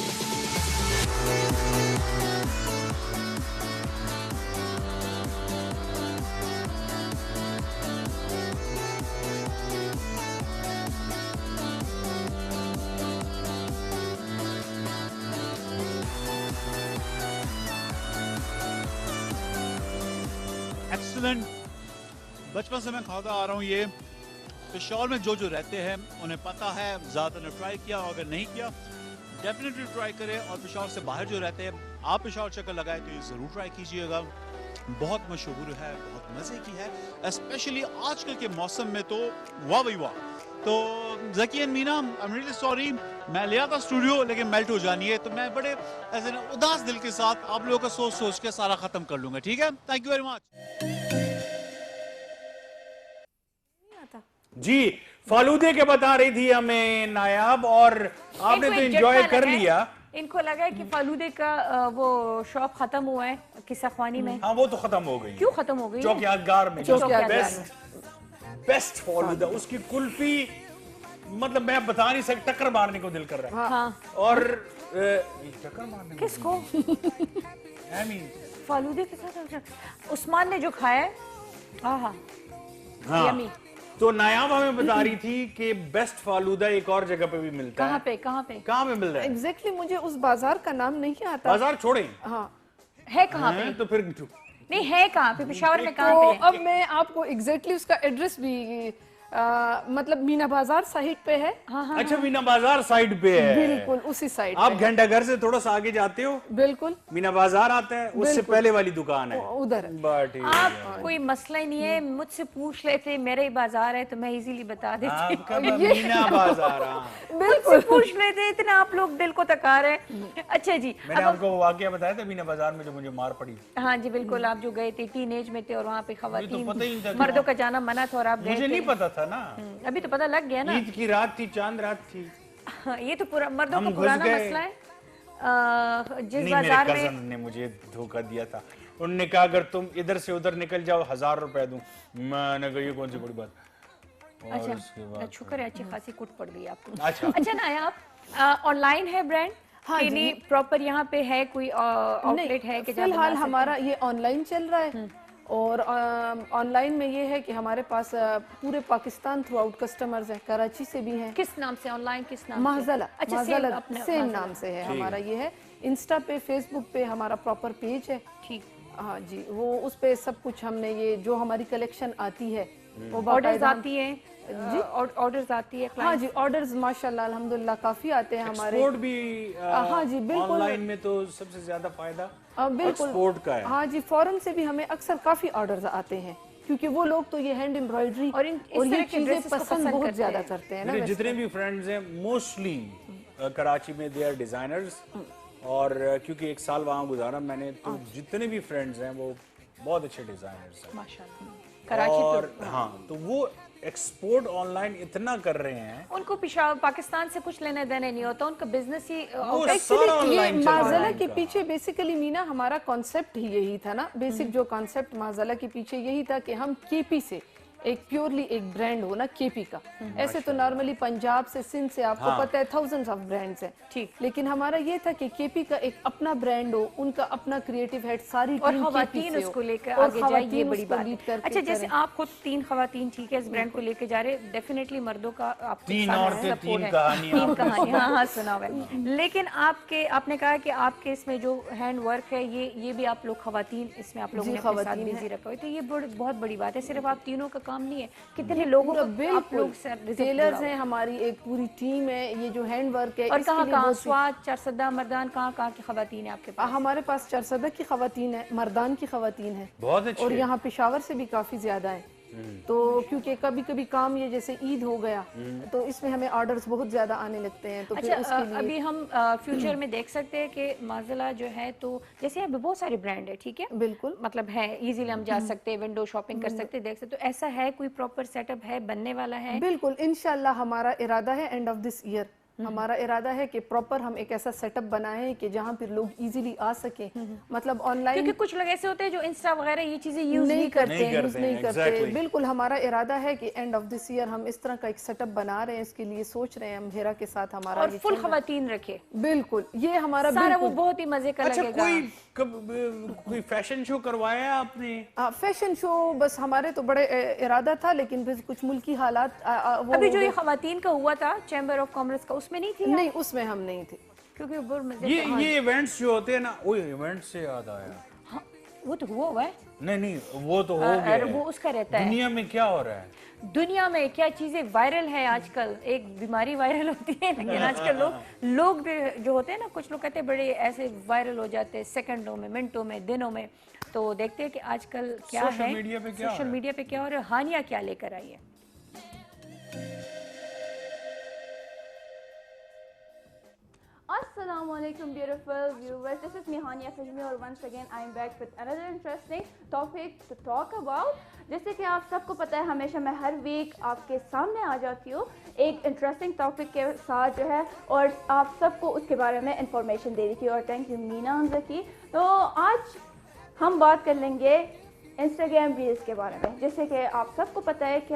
एक्सीलेंट। बचपन से मैं खाता आ रहा हूँ ये। पेशावर में जो रहते हैं उन्हें पता है, ज़्यादातर ने ट्राई किया, अगर नहीं किया डेफिनेटली ट्राई करें। और पेशावर से बाहर जो रहते हैं, आप पेशावर चक्कर लगाए तो ये ज़रूर ट्राई कीजिएगा। बहुत मशहूर है, बहुत मज़े की है, स्पेशली आजकल के मौसम में तो वाह भाई वाह। तो Zaki and Meena, I am really sorry, मैं लिया था स्टूडियो लेकिन मेल्ट हो जानी है, तो मैं बड़े ऐसे उदास दिल के साथ आप लोगों का सोच सोच के सारा खत्म कर लूंगा, ठीक है? Thank you very much.
जी, फालूदे के बता रही थी हमें नायाब, और आपने तो एंजॉय कर लिया।
इनको लगा है कि फालूदे का वो शॉप खत्म हुआ है किस्सा ख्वानी में।
हाँ, वो तो खत्म हो गई।
क्यों खत्म हो गई?
चौक यादगार में बेस्ट फालूदा,
हाँ।
उसकी कुल्फी, मतलब मैं बता नहीं सकता, टक्कर मारने को दिल कर रहा है।
हाँ।
और टक्कर मारने
किसको? फालूदे के साथ उस्मान ने जो खाया है, हाँ, यम्मी।
तो नायाब हमें बता रही थी कि बेस्ट फालूदा एक और जगह पे भी मिलता है।
कहाँ पे
मिल रहा है?
एग्जैक्टली मुझे उस बाजार का नाम नहीं आता।
बाजार छोड़े।
हाँ,
है कहाँ पे?
तो फिर
नहीं है कहाँ पे? पेशावर में कहाँ
तो
पे?
अब मैं आपको एग्जैक्टली उसका एड्रेस भी मतलब मीना बाजार साइड पे है।
हाँ,
अच्छा, मीना बाजार साइड पे है।
बिल्कुल उसी साइड।
आप घंटा घर से थोड़ा सा आगे जाते हो,
बिल्कुल
मीना बाजार आता है, उससे पहले वाली दुकान है
उधर।
आप कोई मसला ही नहीं है, मुझसे पूछ लेते, मेरे ही बाजार है तो मैं इजीली बता देती।
मीना बाजार,
बिल्कुल पूछ लेते, इतना आप लोग दिल को तका रहे हैं। अच्छा जी,
मैंने आपको वाकया बताया था मीना बाजार में जो मुझे मार पड़ी।
हाँ जी बिल्कुल, आप जो गए थे टीनेज में थे और वहाँ पे खवातीन,
पता ही नहीं था,
मर्दों का जाना मना था और आप गए
मुझे नहीं पता था ना।
अभी तो पता लग गया ना।
ईद की रात थी, चांद रात थी।
ये तो पूरा मर्दों का पुराना मसला है। जिस बाजार में
कजन ने मुझे धोखा दिया था, उन्होंने कहा अगर तुम इधर से उधर निकल जाओ 1000 रुपए दूं। मैंने कहा ये कौन सी बड़ी बात।
अच्छा, शुक्र है अच्छी खासी कुट पड़ गई आपको।
अच्छा
नायाब, ऑनलाइन है ब्रांड?
हाँ जी,
प्रॉपर यहाँ पे है कोई आउटलेट है कि
फिलहाल हमारा ये ऑनलाइन चल रहा है। और ऑनलाइन में ये है कि हमारे पास पूरे पाकिस्तान थ्रू आउट कस्टमर्स हैं, कराची से भी हैं।
किस नाम से ऑनलाइन? किस नाम?
महजला।
अच्छा,
महजला सेम नाम से है हमारा। ये है इंस्टा पे, फेसबुक पे हमारा प्रॉपर पेज है।
ठीक,
हाँ जी, वो उस पे सब कुछ हमने ये जो हमारी कलेक्शन आती है वो
ऑर्डर्स आती है जी, ऑर्डर्स आती है।
हाँ जी, ऑर्डर्स माशाल्लाह अल्हम्दुलिल्लाह काफी आते हैं हमारे।
एक्सपोर्ट भी
हाँ जी बिल्कुल,
ऑनलाइन में तो सबसे ज्यादा फायदा
बिल्कुल
एक्सपोर्ट का है।
हाँ जी, फॉरेन से भी हमें अक्सर काफी ऑर्डर्स आते हैं, क्योंकि वो लोग तो ये हैंड एम्ब्रॉयडरी और ये चीजें पसंद बहुत ज्यादा करते हैं ना।
मेरे जितने भी फ्रेंड्स हैं मोस्टली कराची में दे आर डिजाइनर्स, और क्योंकि एक साल वहाँ गुजारा मैंने, तो जितने भी फ्रेंड्स हैं वो बहुत अच्छे डिजाइनर्स हैं
माशाल्लाह। कराची
और हाँ, तो वो एक्सपोर्ट ऑनलाइन इतना कर रहे हैं,
उनको पाकिस्तान से कुछ लेने देने नहीं होता, उनका बिजनेस ही
ये माजला के पीछे बेसिकली मीना हमारा कॉन्सेप्ट ही यही था ना। बेसिक जो कॉन्सेप्ट माजला के पीछे यही था कि हम केपी से एक प्योरली एक ब्रांड हो ना केपी का। ऐसे तो नॉर्मली पंजाब से, सिंध से आपको पता है थाउजेंड्स ऑफ ब्रांड्स हैं, ठीक, लेकिन हमारा ये था कि केपी का एक अपना ब्रांड हो, उनका अपना क्रिएटिव हेड, सारी
और खवातीन उसको लेकर आगे जाए, ये बड़ी बात है। अच्छा, जैसे आप खुद 3 खवातीन ठीक है इस ब्रांड को लेके जा रहे, डेफिनेटली मर्दों का आप
3 औरतें 3 कहानियां
हाँ सुना हुआ है, लेकिन आपने कहा कि आपके इसमें जो हैंड वर्क है ये भी आप लोग खवातीन इसमें आप लोगों ने अपने साथ बिजी रखा हुआ, तो ये बहुत बड़ी बात है। सिर्फ आप तीनों का काम नहीं है, कितने लोगों का आप लोग
टेलर्स हैं, हमारी एक पूरी टीम है, ये जो हैंड वर्क है।
और कहाँ स्वाद, चारसदा, मर्दान, कहाँ की खवातीन है आपके पास?
हमारे पास चारसदा की खवातीन है, मर्दान की खवातीन है
बहुत अच्छी, और
यहाँ पेशावर से भी काफी ज्यादा है। तो क्योंकि कभी कभी काम ये जैसे ईद हो गया तो इसमें हमें ऑर्डर्स बहुत ज्यादा आने लगते हैं, तो
अच्छा,
फिर उसके लिए
अभी हम फ्यूचर में देख सकते हैं कि माजला जो है, तो जैसे यहाँ बहुत सारे ब्रांड है, ठीक है,
बिल्कुल,
मतलब है इजीली हम जा सकते हैं, विंडो शॉपिंग कर सकते हैं, देख सकते, तो ऐसा है कोई प्रॉपर सेटअप है, बनने वाला है?
बिल्कुल, इंशाल्लाह हमारा इरादा है एंड ऑफ दिस ईयर हमारा इरादा है कि प्रॉपर हम एक ऐसा सेटअप बनाएं कि जहां पर लोग इजीली आ सके, मतलब ऑनलाइन,
क्योंकि कुछ लोग ऐसे होते हैं जो इंस्टा वगैरह ये चीजें यूज नहीं करते।
बिल्कुल, हमारा इरादा है कि एंड ऑफ दिस ईयर हम इस तरह का एक सेटअप बना रहे हैं, इसके लिए सोच रहे हैं हम हेरा के साथ हमारा,
और फुल खवातीन रखे।
बिल्कुल, ये हमारा
सारा वो बहुत ही मजे का लगेगा।
कोई फैशन शो करवाया आपने?
फैशन शो बस हमारे तो बड़े इरादा था, लेकिन फिर कुछ मुल्की हालात
अभी जो ये खवातीन का हुआ था चैम्बर ऑफ कॉमर्स का, उसमें नहीं थी?
नहीं, उसमें हम नहीं थे,
क्योंकि
ये इवेंट्स जो होते हैं ना, वो इवेंट से याद आया,
हाँ, वो तो हुआ है।
नहीं वो तो हो गया,
वो उसका रहता है।
दुनिया में क्या हो रहा है,
दुनिया में क्या चीजें वायरल है आजकल, एक बीमारी वायरल होती है, लेकिन आजकल लोग जो होते हैं ना, कुछ लोग कहते हैं बड़े ऐसे वायरल हो जाते हैं सेकंडों में, मिनटों में, दिनों में। तो देखते हैं कि आजकल क्या है, सोशल मीडिया पे क्या हो रहा है, हानिया क्या लेकर आई है।
Assalamu alaikum beautiful viewers, this is me Hania Fahimi और once again I am back with another interesting topic to talk about. जैसे कि आप सबको पता है हमेशा मैं हर वीक आपके सामने आ जाती हूँ एक इंटरेस्टिंग टॉपिक के साथ जो है और आप सबको उसके बारे में इंफॉर्मेशन दे रही थी और थैंक यू मीना हमजा की। तो आज हम बात कर लेंगे इंस्टाग्राम रील्स के बारे में। जैसे कि आप सबको पता है कि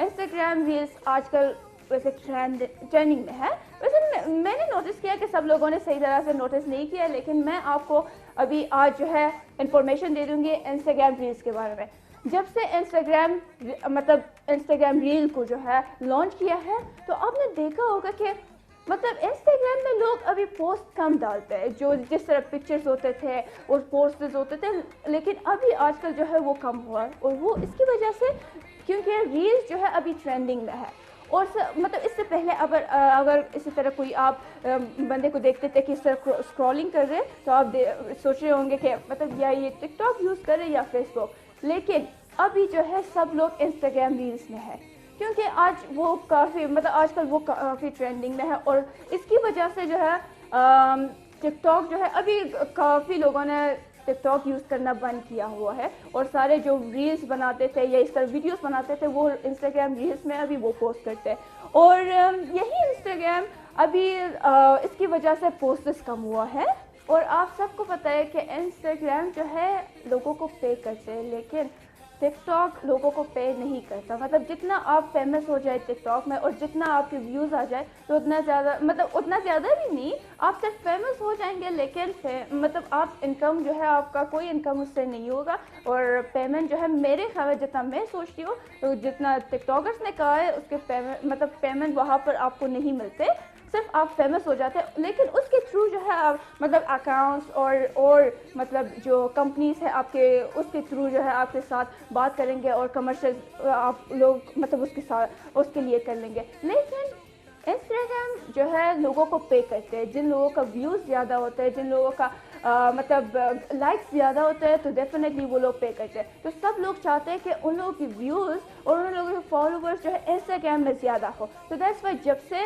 इंस्टाग्राम रील्स आजकल वैसे ट्रेंडिंग में है। वैसे मैंने नोटिस किया कि सब लोगों ने सही तरह से नोटिस नहीं किया, लेकिन मैं आपको अभी आज जो है इंफॉर्मेशन दे दूँगी इंस्टाग्राम रील्स के बारे में। जब से इंस्टाग्राम रील को जो है लॉन्च किया है तो आपने देखा होगा कि इंस्टाग्राम में लोग अभी पोस्ट कम डालते हैं, जो जिस तरह पिक्चर्स होते थे और पोस्टर्स होते थे, लेकिन अभी आजकल जो है वो कम हुआ है और वो इसकी वजह से क्योंकि रील्स जो है अभी ट्रेंडिंग में है। और इससे पहले अगर इसी तरह कोई आप बंदे को देखते थे कि इस तरह स्क्रॉलिंग कर रहे हैं तो आप सोच रहे होंगे कि या ये टिकटॉक यूज़ कर रहे हैं या फेसबुक, लेकिन अभी जो है सब लोग इंस्टाग्राम रील्स में है क्योंकि आज वो काफ़ी आजकल वो काफ़ी ट्रेंडिंग में है। और इसकी वजह से जो है टिकटॉक जो है अभी काफ़ी लोगों ने टिकटॉक यूज़ करना बंद किया हुआ है और सारे जो रील्स बनाते थे या इस तरह वीडियोस बनाते थे वो इंस्टाग्राम रील्स में अभी वो पोस्ट करते हैं। और यही इंस्टाग्राम अभी इसकी वजह से पोस्ट्स कम हुआ है। और आप सबको पता है कि इंस्टाग्राम जो है लोगों को पे करते हैं, लेकिन टिकटॉक लोगों को पे नहीं करता। जितना आप फेमस हो जाए टिकटॉक में और जितना आपके व्यूज़ आ जाए तो उतना ज़्यादा भी नहीं, आप सिर्फ फेमस हो जाएंगे, लेकिन आप इनकम जो है आपका कोई इनकम उससे नहीं होगा। और पेमेंट जो है मेरे ख्याल में जितना मैं सोचती हूँ तो जितना टिकटॉकर्स ने कहा है उसके पेमेंट वहाँ पर आपको नहीं मिलते, सिर्फ आप फेमस हो जाते हैं। लेकिन उसके थ्रू जो है आप अकाउंट्स और जो कंपनीज है आपके उसके थ्रू जो है आपके साथ बात करेंगे और कमर्शियल आप लोग उसके लिए कर लेंगे। लेकिन इंस्टाग्राम जो है लोगों को पे करते हैं, जिन लोगों का व्यूज़ ज़्यादा होते हैं, जिन लोगों का लाइक्स ज़्यादा होते हैं तो डेफिनेटली वो लोग पे करते हैं। तो सब लोग चाहते हैं कि उन लोगों की व्यूज़ और उन लोगों के फॉलोवर्स जो है इंस्टाग्राम में ज़्यादा हो। तो दैट्स वाई जब से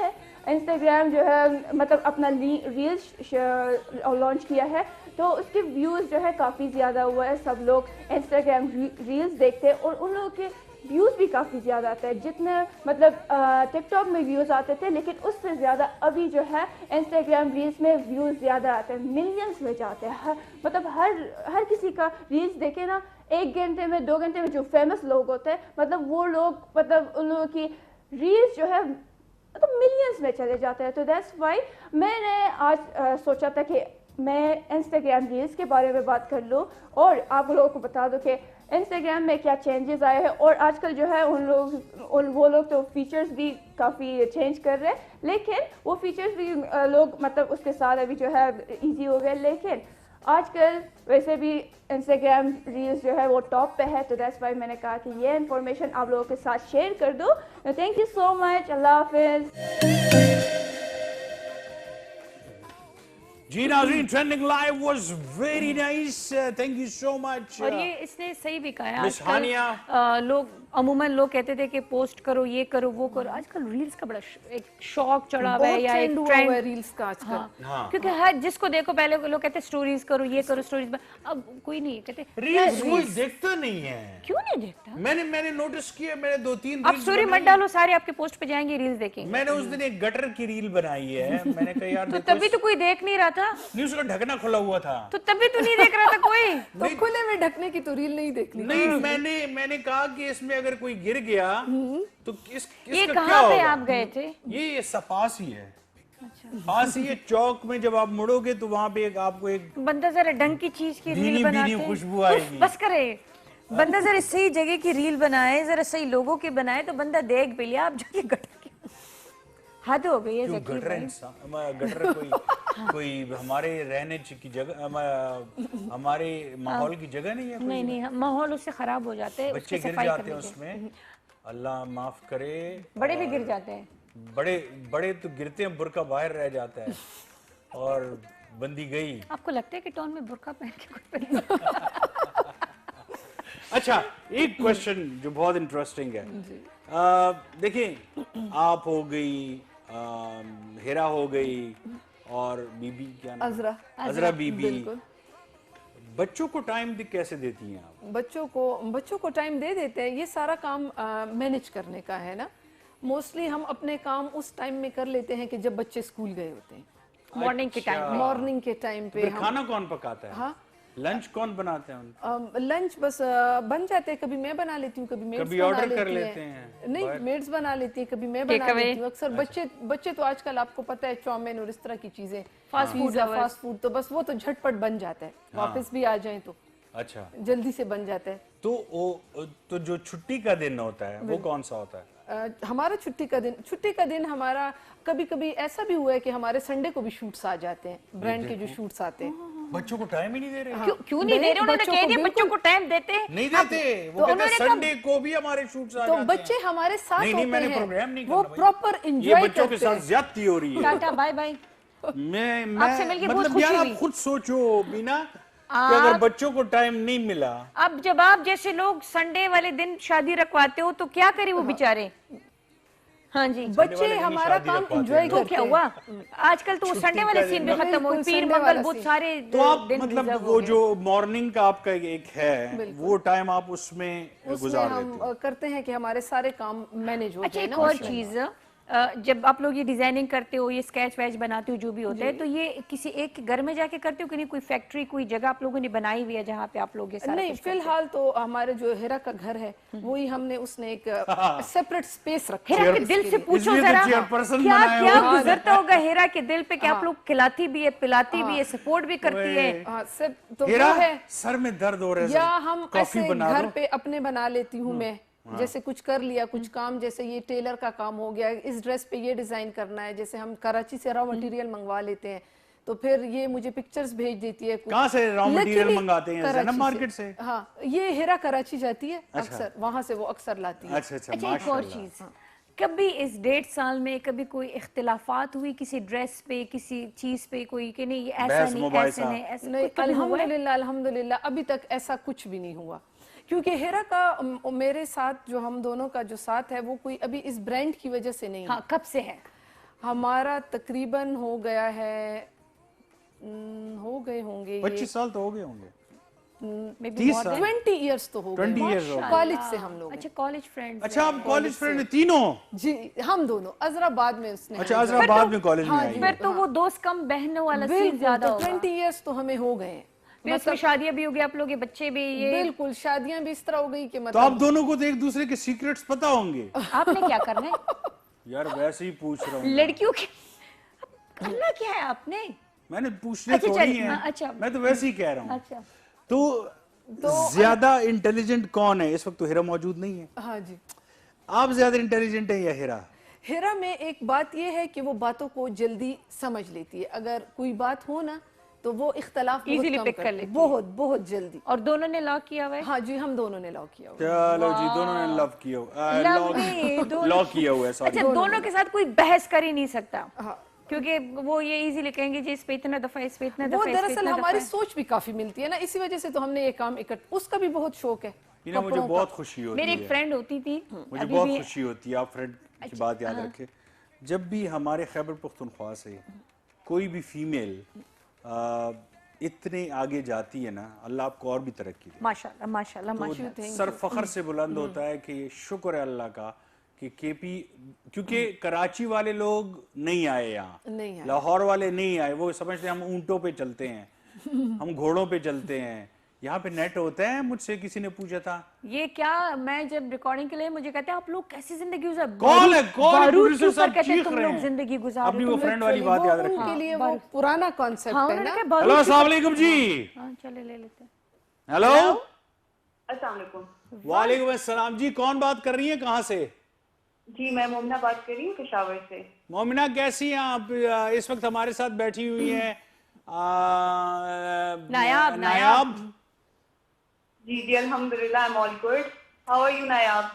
इंस्टाग्राम जो है अपना रील्स लॉन्च किया है तो उसके व्यूज़ जो है काफ़ी ज़्यादा हुआ है। सब लोग इंस्टाग्राम रील्स देखते हैं और उन लोगों के व्यूज़ भी काफ़ी ज़्यादा आते हैं। जितने टिकटॉक में व्यूज़ आते थे, लेकिन उससे ज़्यादा अभी जो है इंस्टाग्राम रील्स में व्यूज़ ज़्यादा आते हैं, मिलियंस में जाते हैं। हर किसी का रील्स देखे ना, 1 घंटे में 2 घंटे में जो फेमस लोग होते हैं वो लोग उन लोगों की रील्स जो है मिलियंस में चले जाते हैं। तो दैट्स वाई मैंने आज सोचा था कि मैं इंस्टाग्राम रील्स के बारे में बात कर लूँ और आप लोगों को बता दूँ कि इंस्टाग्राम में क्या चेंजेस आए हैं। और आजकल जो है वो लोग तो फीचर्स भी काफ़ी चेंज कर रहे हैं, लेकिन वो फीचर्स भी लोग उसके साथ अभी जो है इजी हो गए। लेकिन आजकल वैसे भी इंस्टाग्राम रील्स जो है वो टॉप पे है, तो दैट्स वाई मैंने कहा कि ये इन्फॉर्मेशन आप लोगों के साथ शेयर कर दूँ। थैंक यू सो मच, अल्लाह हाफिज़।
जी नाज़रीन, trending live was very nice, thank you so much.
और ये इसने सही भी कहा है,
मिस हानिया
लोग अमूमन लोग कहते थे कि पोस्ट करो, ये करो, वो करो। आजकल रील्स का बड़ा एक शौक चढ़ा हुआ है या एक ट्रेंड
रील्स का आजकल।
हाँ। क्योंकि हर जिसको देखो पहले लोग कहते स्टोरीज करो, ये करो, स्टोरीज। अब कोई नहीं कहते
रील्स कोई देखता नहीं है।
क्यों नहीं देखता?
मैंने नोटिस किया, मैंने 2-3
आप स्टोरी मत डालो, सारे आपके पोस्ट पे जाएंगे, रील्स देखेंगे।
मैंने उस दिन एक गटर की रील बनाई है, मैंने कहा यार
तो तभी तो कोई देख नहीं रहा था,
नहीं उसका ढकना खुला हुआ था,
तो तभी तो नहीं देख रहा था कोई।
तो खुले में ढकने की तो रील नहीं देखनी।
नहीं, मैंने कहा कि इसमें अगर कोई गिर गया तो
ये कहाँ पे आप गए थे?
ये पास ही है। पास ही है चौक में, जब आप मुड़ोगे तो वहाँ पे आपको एक
बंदा जरा ढंग की चीज की रील बनाते हैं,
खुशबू आएगी।
बस करे बंदा जरा सही जगह की रील बनाए, जरा सही लोगों की बनाए तो बंदा देख भी लिया। आप जो गटर की हद हो गई है।
गटर कोई हमारे रहने की जगह, हमारे माहौल की जगह नहीं है।
नहीं, माहौल उससे खराब हो जाते हैं,
बच्चे गिर जाते हैं उसमें, अल्लाह माफ करे।
बड़े भी गिर जाते हैं,
बड़े तो गिरते हैं, बुर्का बाहर रह जाता है और बंदी गई।
आपको लगता है कि टॉन में बुर्का पहन के कोई
अच्छा, एक क्वेश्चन जो बहुत इंटरेस्टिंग है। देखिए, आप हो गई, हेरा हो गई, اور بی بی کیا نام؟
عذرا.
عذرا بی بی.
بالکل.
بچوں کو ٹائم کیسے دیتی ہیں آپ؟
بچوں کو ٹائم دے دیتے ہیں. یہ سارا کام مینیج کرنے کا ہے نا. موسٹلی ہم اپنے کام اس ٹائم میں کر لیتے ہیں کہ جب بچے اسکول گئے ہوتے ہیں. مارننگ کے ٹائم پہ.
کھانا کون پکاتا ہے؟
ہاں,
لنچ کون بناتے ہیں؟
لنچ بس بن جاتے ہیں. کبھی میں بنا لیتی ہوں, کبھی میڈز
آرڈر کر لیتے ہیں.
نہیں, میڈز بنا لیتی ہیں, کبھی میں بنا لیتی ہوں. اکثر بچے تو آج کل آپ کو پتہ ہے چاؤمین اور اس طرح کی چیزیں, فاسٹ فوڈ, تو بس وہ تو جھٹ پٹ بن جاتا ہے. واپس بھی آ جائیں تو
اچھا
جلدی سے بن جاتا ہے.
تو جو چھٹی کا دن ہوتا ہے وہ کون سا ہوتا ہے؟
ہمارا چھٹی کا دن ہمارا کبھی کبھی ایسا بھی ہوا ہے کہ ہمارے سنڈے کو بھی شوٹس آ جاتے ہیں, برانڈ کے جو شوٹس آتے ہیں.
بچوں کو ٹائم ہی نہیں دے رہے.
کیوں نہیں دے رہے؟ انہوں نے کہہ دیا بچوں کو ٹائم دیتے
نہیں دیتے. وہ کہتے ہیں سنڈے کو بھی ہمارے شوٹس آ جاتے ہیں.
تو بچے ہمارے ساتھ ہوتے
میں نے پروگرام نہیں
وہ پراپر انجوائے
کرتے ہیں. یہ بچوں کے ساتھ زیادتی ہو رہی ہے.
Tata bye bye.
آپ سے مل کے بہت خوشی ہوئی. آپ خود سوچو بینا کہ اگر بچوں کو ٹائم نہیں ملا.
اب جب آپ جیسے لوگ سنڈے والے دن شادی رکھواتے ہو تو کیا کرے وہ بیچارے؟ ہاں جی,
بچے ہمارا کام انجوائے
تو کیا ہوا آج کل تو سنڈے والے سین بھی ختم ہوئے, پیر منگل بدھ سارے.
تو آپ مطلب وہ جو مارننگ کا آپ کا ایک ہے وہ ٹائم آپ اس میں گزار لیتے ہیں.
ہم کرتے ہیں کہ ہمارے سارے کام مینیج ہو جائے.
اچھا ایک اور چیز, جب آپ لوگ یہ ڈیزائننگ کرتے ہو, یہ اسکیچ ویچ بناتے ہو, جو بھی ہوتا ہے, تو یہ کسی ایک گھر میں جا کے کرتے ہو کہ نہیں کوئی فیکٹری کوئی جگہ آپ لوگوں نے بنائی ہوئی ہے جہاں پہ آپ لوگ یہ سارا؟
نہیں, فی الحال تو ہمارے جو ہیرا کا گھر ہے وہی ہم نے اس نے ایک سیپریٹ سپیس رکھا.
ہیرا کے دل سے پوچھو ذرا کیا گزرتا ہوگا ہیرا کے دل پہ کہ آپ لوگ کھلاتی بھی ہے, پلاتی بھی ہے, سپورٹ بھی کرتی ہے.
تو وہ ہے
سر میں درد ہو رہا ہے,
یا ہم ایسے گھر پہ اپنے بنا لیتی ہوں میں, جیسے کچھ کر لیا, کچھ کام جیسے یہ ٹیلر کا کام ہو گیا, اس ڈریس پہ یہ ڈیزائن کرنا ہے, جیسے ہم کراچی سے را مٹیریل منگوا لیتے ہیں تو پھر یہ مجھے پکچرز بھیج دیتی ہے.
کہاں سے را مٹیریل منگاتے ہیں؟ زینب مارکیٹ سے.
ہاں, یہ ہیرا کراچی جاتی ہے اکثر, وہاں سے وہ اکثر لاتی ہے.
اچھا
ایک اور چیز, کبھی اس 1.5 سال میں کبھی کوئی اختلافات ہوئی کسی ڈریس پہ, کسی چیز پہ, کوئی کہ نہیں ایسا نہیں ایسا نہیں ایسا؟
نہیں, الحمدللہ ابھی تک ایسا کچھ بھی نہیں ہوا, کیونکہ ہیرا کا میرے ساتھ جو ہم دونوں کا جو ساتھ ہے وہ کوئی ابھی اس برانڈ کی وجہ سے نہیں.
ہاں, کب سے ہے
ہمارا؟ تقریباً ہو گیا ہے, ہو گئے ہوں گے
25 سال تو ہو گئے ہوں گے,
20 ایئرس تو ہو گئے کالج سے ہم لوگ.
اچھا کالج فرینڈ.
اچھا آپ کالج فرینڈ تینوں؟
جی ہم دونوں. عذرا بعد میں اس نے.
اچھا عذرا بعد میں کالج میں آئی.
پھر تو وہ دوست کم بہنوں والا سین زیادہ ہوگا.
20 ایئرس تو ہمیں ہو گئے ہیں.
اس میں شادیاں بھی ہو گئی, آپ لوگ کے بچے بھی. یہ
بالکل شادیاں بھی اس طرح ہو گئی کہ
تو آپ دونوں کو تو ایک دوسرے کے سیکرٹس پتا ہوں گے.
آپ نے کیا کرنا ہے
یار؟ ویسے ہی پوچھ رہا ہوں.
لڑکیوں کے کرنا کیا ہے آپ نے؟
میں نے پوچھنے تھوڑی ہیں, میں تو ویسے ہی کہہ رہا ہوں.
اچھا
تو زیادہ انٹیلیجنٹ کون ہے اس وقت؟ تو ہیرا موجود نہیں ہے.
ہاں جی.
آپ زیادہ انٹیلیجنٹ ہیں یا ہیرا؟
ہیرا میں ایک بات یہ ہے کہ وہ باتوں کو جلدی سمجھ لیتی ہے. اگر کوئی بات ہو نا تو وہ اختلاف بہت کم کرتی ہے, بہت جلدی.
اور دونوں نے لاک کیا ہوا ہے؟
ہاں جی, ہم دونوں نے لاک کیا ہوا.
چلو جی, دونوں نے لاک کیا ہوا ہے.
اچھا, دونوں کے ساتھ کوئی بحث کر ہی نہیں سکتا کیونکہ وہ یہ ایزیلی کہیں گے جی اس پہ اتنا دفعہ, اس پہ اتنا دفعہ.
وہ دراصل ہماری سوچ بھی کافی ملتی ہے نا, اسی وجہ سے تو ہم نے یہ کام اس کا بھی بہت شوق ہے.
مجھے بہت خوشی ہوتی ہے,
میری ایک فرینڈ ہوتی تھی,
مجھے بہت خوشی ہوتی ہے. آپ فرینڈ کی بات یاد رکھے, جب بھی ہمارے خیبر پختونخوا سے کوئی بھی فیمیل اتنے آگے جاتی ہے نا, اللہ آپ کو اور بھی ترقی دے.
ماشاءاللہ ماشاءاللہ ماشاءاللہ.
سر فخر سے بلند ہوتا ہے کہ شکر ہے اللہ کا کہ کے پی, کیونکہ کراچی والے لوگ نہیں آئے یہاں, لاہور والے نہیں آئے. وہ سمجھتے ہیں ہم اونٹوں پہ چلتے ہیں, ہم گھوڑوں پہ چلتے ہیں. یہاں پہ نیٹ ہوتا ہے. مجھ سے کسی نے پوچھا تھا
یہ کیا, میں جب ریکارڈنگ کے لیے مجھے کہتے ہیں آپ لوگ کیسی زندگی گزار,
کون ہے پروڈیوسر صاحب
کہتے تم لوگ زندگی گزار.
اپنی وہ فرینڈ والی بات یاد رکھیں.
ان کے لیے وہ پرانا کانسیپٹ ہے نا.
ہلو السلام علیکم جی.
ہاں چلے لے لیتے ہیں.
ہلو
السلام علیکم.
وعلیکم السلام جی. کون بات کر رہی ہیں, کہاں سے؟
جی میں مومنہ بات کر رہی ہوں پشاور سے.
مومنہ کیسی ہیں آپ؟ اس وقت ہمارے ساتھ بیٹھی ہوئی ہیں نایاب.
جی جی الحمدللہ I'm all good. How are you نایاب؟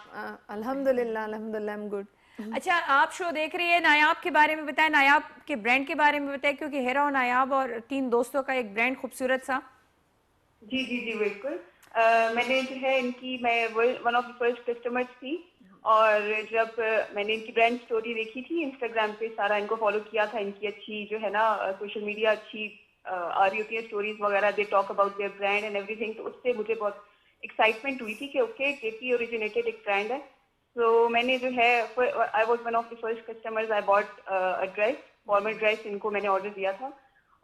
الحمدللہ I'm good.
اچھا آپ شو دیکھ رہی ہے, نایاب کے بارے میں بتائیں, نایاب کے برانڈ کے بارے میں بتائیں, کیونکہ ہیرا اور نایاب اور 3 دوستوں کا ایک برانڈ خوبصورت سا.
جی جی جی بالکل. میں نے جو ہے ان کی میں one of the first customers تھی اور جب میں نے ان کی برانڈ اسٹوری دیکھی تھی انسٹاگرام پہ, سارا ان کو فالو کیا تھا, ان کی اچھی جو ہے نا سوشل میڈیا اچھی آ رہی ہوتی ہے اسٹوریز وغیرہ, they talk about their brand and ایوری تھنگ, تو اس سے مجھے بہت ایکسائٹمنٹ ہوئی تھی کہ اوکے KP اوریجنیٹڈ ایک برانڈ ہے. تو میں نے جو ہے I was one of the first customers, I bought dress, formal dress ان کو میں نے آرڈر دیا تھا,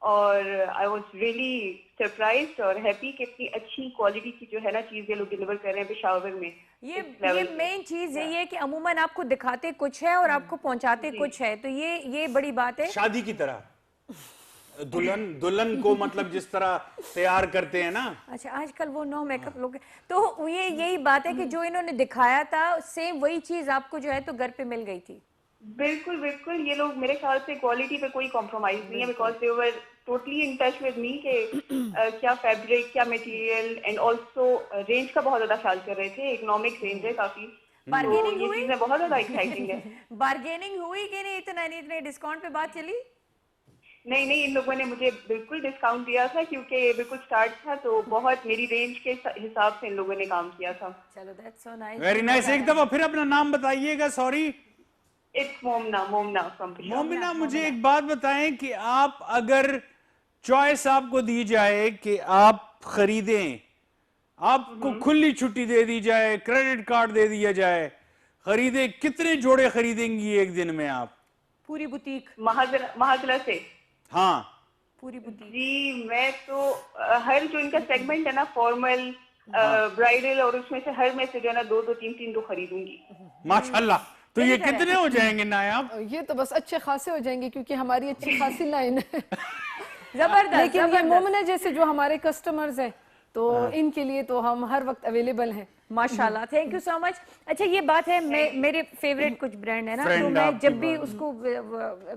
اور آئی واز ریئلی سرپرائزڈ اور ہیپی کہ اتنی اچھی کوالٹی کی جو ہے نا چیز یہ لوگ ڈلیور کر رہے ہیں پشاور میں.
یہ مین چیز یہی ہے کہ عموماً آپ کو دکھاتے کچھ ہے اور آپ کو پہنچاتے کچھ ہے, تو یہ بڑی بات ہے.
شادی کی طرح دلہن کو مطلب جس طرح تیار کرتے ہیں نا.
اچھا, آج کل وہ نو میک اپ لوگ, تو یہی بات ہے کہ جو انہوں نے دکھایا تھا سیم وہی چیز آپ کو جو ہے تو گھر پہ مل گئی تھی.
بالکل بالکل, یہ لوگ میرے خیال سے کوالٹی پہ کوئی کمپرومائز نہیں ہے, because they were totally in touch with me کہ کیا فیبرک, کیا مٹیریل, اینڈ آلسو رینج کا بہت زیادہ خیال کر رہے تھے. اکنامک رینج ہے کافی,
بارگیننگ ہوئی,
چیزیں بہت زیادہ ایکسائٹنگ ہے.
بارگیننگ ہوئی کہ نہیں, اتنے ڈسکاؤنٹ پہ بات چلی؟
نہیں, ان لوگوں نے مجھے بالکل ڈسکاؤنٹ دیا تھا کیونکہ یہ بالکل اسٹارٹ تھا, تو بہت میری رینج کے حساب سے ان لوگوں نے کام کیا تھا.
چلو that's so nice,
very nice. ایک دفعہ پھر اپنا نام بتائیے گا. Sorry,
it's Momina from Peshawar.
Momina, مجھے ایک بات بتائیں کہ آپ اگر چوائس آپ کو دی جائے کہ آپ خریدیں, آپ کو کھلی چھٹی دے دی جائے, کریڈٹ کارڈ دے دیا جائے, خریدیں, کتنے جوڑے خریدیں گی ایک دن میں آپ؟
پوری بوتیک
مہاجرہ سے؟
ہاں
پوری بوتیک.
جی میں تو ہر جو ان کا سیگمنٹ ہے نا, فارمل, برائڈل, اور اس میں سے ہر میں سے جو ہے نا 2 3 خریدوں گی.
ماشاءاللہ. تو یہ کتنے ہو جائیں گے نایاب؟
یہ تو بس اچھے خاصے ہو جائیں گے کیونکہ ہماری اچھی خاصی لائن ہے.
زبردست.
لیکن یہ مومنہ جیسے جو ہمارے کسٹمرز ہیں تو ان کے لیے تو ہم ہر وقت اویلیبل ہیں.
ماشاءاللہ, تھینک یو سو مچ. اچھا یہ بات ہے, میرے فیوریٹ کچھ برانڈ ہے نا, تو میں جب بھی اس کو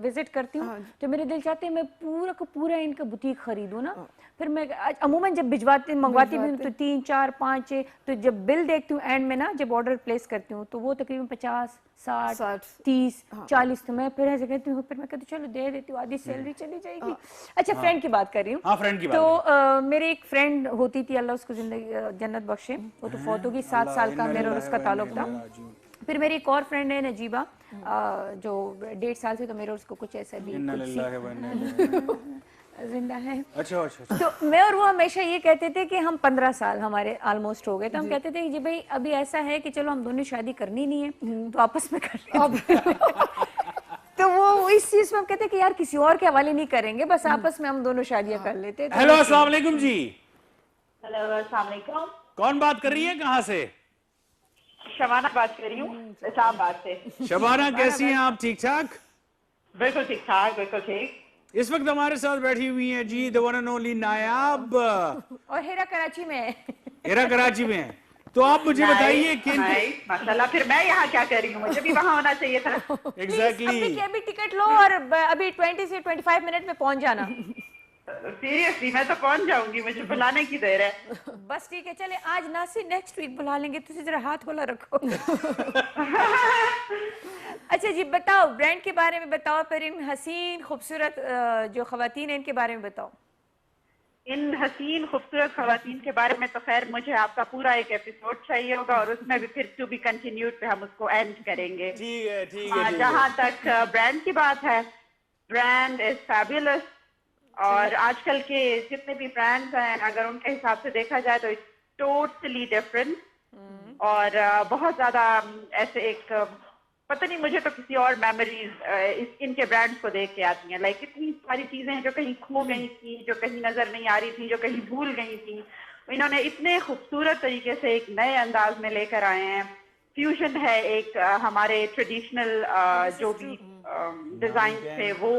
وزٹ کرتی ہوں تو میرے دل چاہتے ہیں میں پورا کا پورا ان کا بوتیک خریدوں نا. پھر میں عموماً جب منگواتی بھی ہوں تو 3 4 5 6, تو جب بل دیکھتی ہوں اینڈ میں نا, جب آرڈر پلیس کرتی ہوں تو وہ تقریباً 50 60 30 40, تو میں پھر ایسے کہتی ہوں, پھر میں کہتی ہوں چلو دے دیتی ہوں, آدھی سیلری چلی جائے گی. اچھا فرینڈ کی بات کر رہی ہوں, تو میری ایک فرینڈ ہوتی تھی, اللہ اس کو زندگی جنت بخشے, وہ تو فوت ہوگی, 7 سال کا میرا اور اس کا تعلق تھا. پھر میری ایک اور فرینڈ ہے نجیبہ, جو 1.5 سال سے تو میرا اس کو کچھ ایسا بھی زندہ ہے. تو میں اور وہ ہمیشہ یہ کہتے تھے کہ ہم 15 سال ہمارے آلموسٹ ہو گئے, تو ہم کہتے تھے کہ جی بھائی ابھی ایسا ہے کہ چلو ہم دونوں شادی کرنی نہیں ہے تو آپس میں کر لیتے. تو وہ اس چیز میں ہم کہتے ہیں کہ یار کسی اور کے حوالے نہیں کریں گے, بس آپس میں ہم دونوں شادیاں کر لیتے.
ہیلو, السلام علیکم جی.
ہیلو, السلام علیکم.
کون بات کر رہی ہے, کہاں سے؟
شبانہ بات کر رہی ہوں, اسلام آباد سے.
شبانہ کیسی ہیں آپ؟ ٹھیک ٹھاک؟
بالکل ٹھیک ٹھاک, بالکل ٹھیک.
اس وقت ہمارے ساتھ بیٹھی ہوئی ہیں جی the one and only نایاب,
اور ہیرا کراچی میں ہے.
ہیرا کراچی میں ہے. تو آپ مجھے بتائیے کہ
ماشاءاللہ, پھر میں یہاں کیا کر رہی ہوں, مجھے بھی وہاں ہونا چاہیے تھا.
ایگزیکٹلی.
ابھی ٹکٹ لو اور ابھی 20 سے 25 منٹ میں پہنچ جانا.
سیریسلی میں تو پہنچ جاؤں گی, مجھے بلانے کی دیر ہے.
بس ٹھیک ہے, چلے آج ناصر نیکسٹ ویک بلا لیں گے, تجھے ذرا ہاتھ کھولا رکھو. اچھا جی بتاؤ, برانڈ کے بارے میں بتاؤ, پھر ان حسین خوبصورت جو خواتین ہیں ان کے بارے میں بتاؤ.
ان حسین خوبصورت خواتین کے بارے میں تو خیر مجھے آپ کا پورا ایک ایپیسوڈ چاہیے ہوگا, اور اس میں بھی پھر ٹو بی کنٹینیوڈ پہ ہم اس کو اینڈ کریں گے. جہاں تک برانڈ کی بات ہے, برانڈ از فیبولس, اور آج کل کے جتنے بھی برانڈز ہیں اگر ان کے حساب سے دیکھا جائے تو اٹس ٹوٹلی ڈفرنٹ, اور بہت زیادہ ایسے ایک پتہ نہیں, مجھے تو کسی اور میموریز ان کے برانڈز کو دیکھ کے آتی ہیں. لائک اتنی ساری چیزیں ہیں جو کہیں کھو گئی تھیں, جو کہیں نظر نہیں آ رہی تھیں, جو کہیں بھول گئی تھیں, انہوں نے اتنے خوبصورت طریقے سے ایک نئے انداز میں لے کر آئے ہیں. فیوژن ہے ایک ہمارے ٹریڈیشنل جو بھی ڈیزائن تھے وہ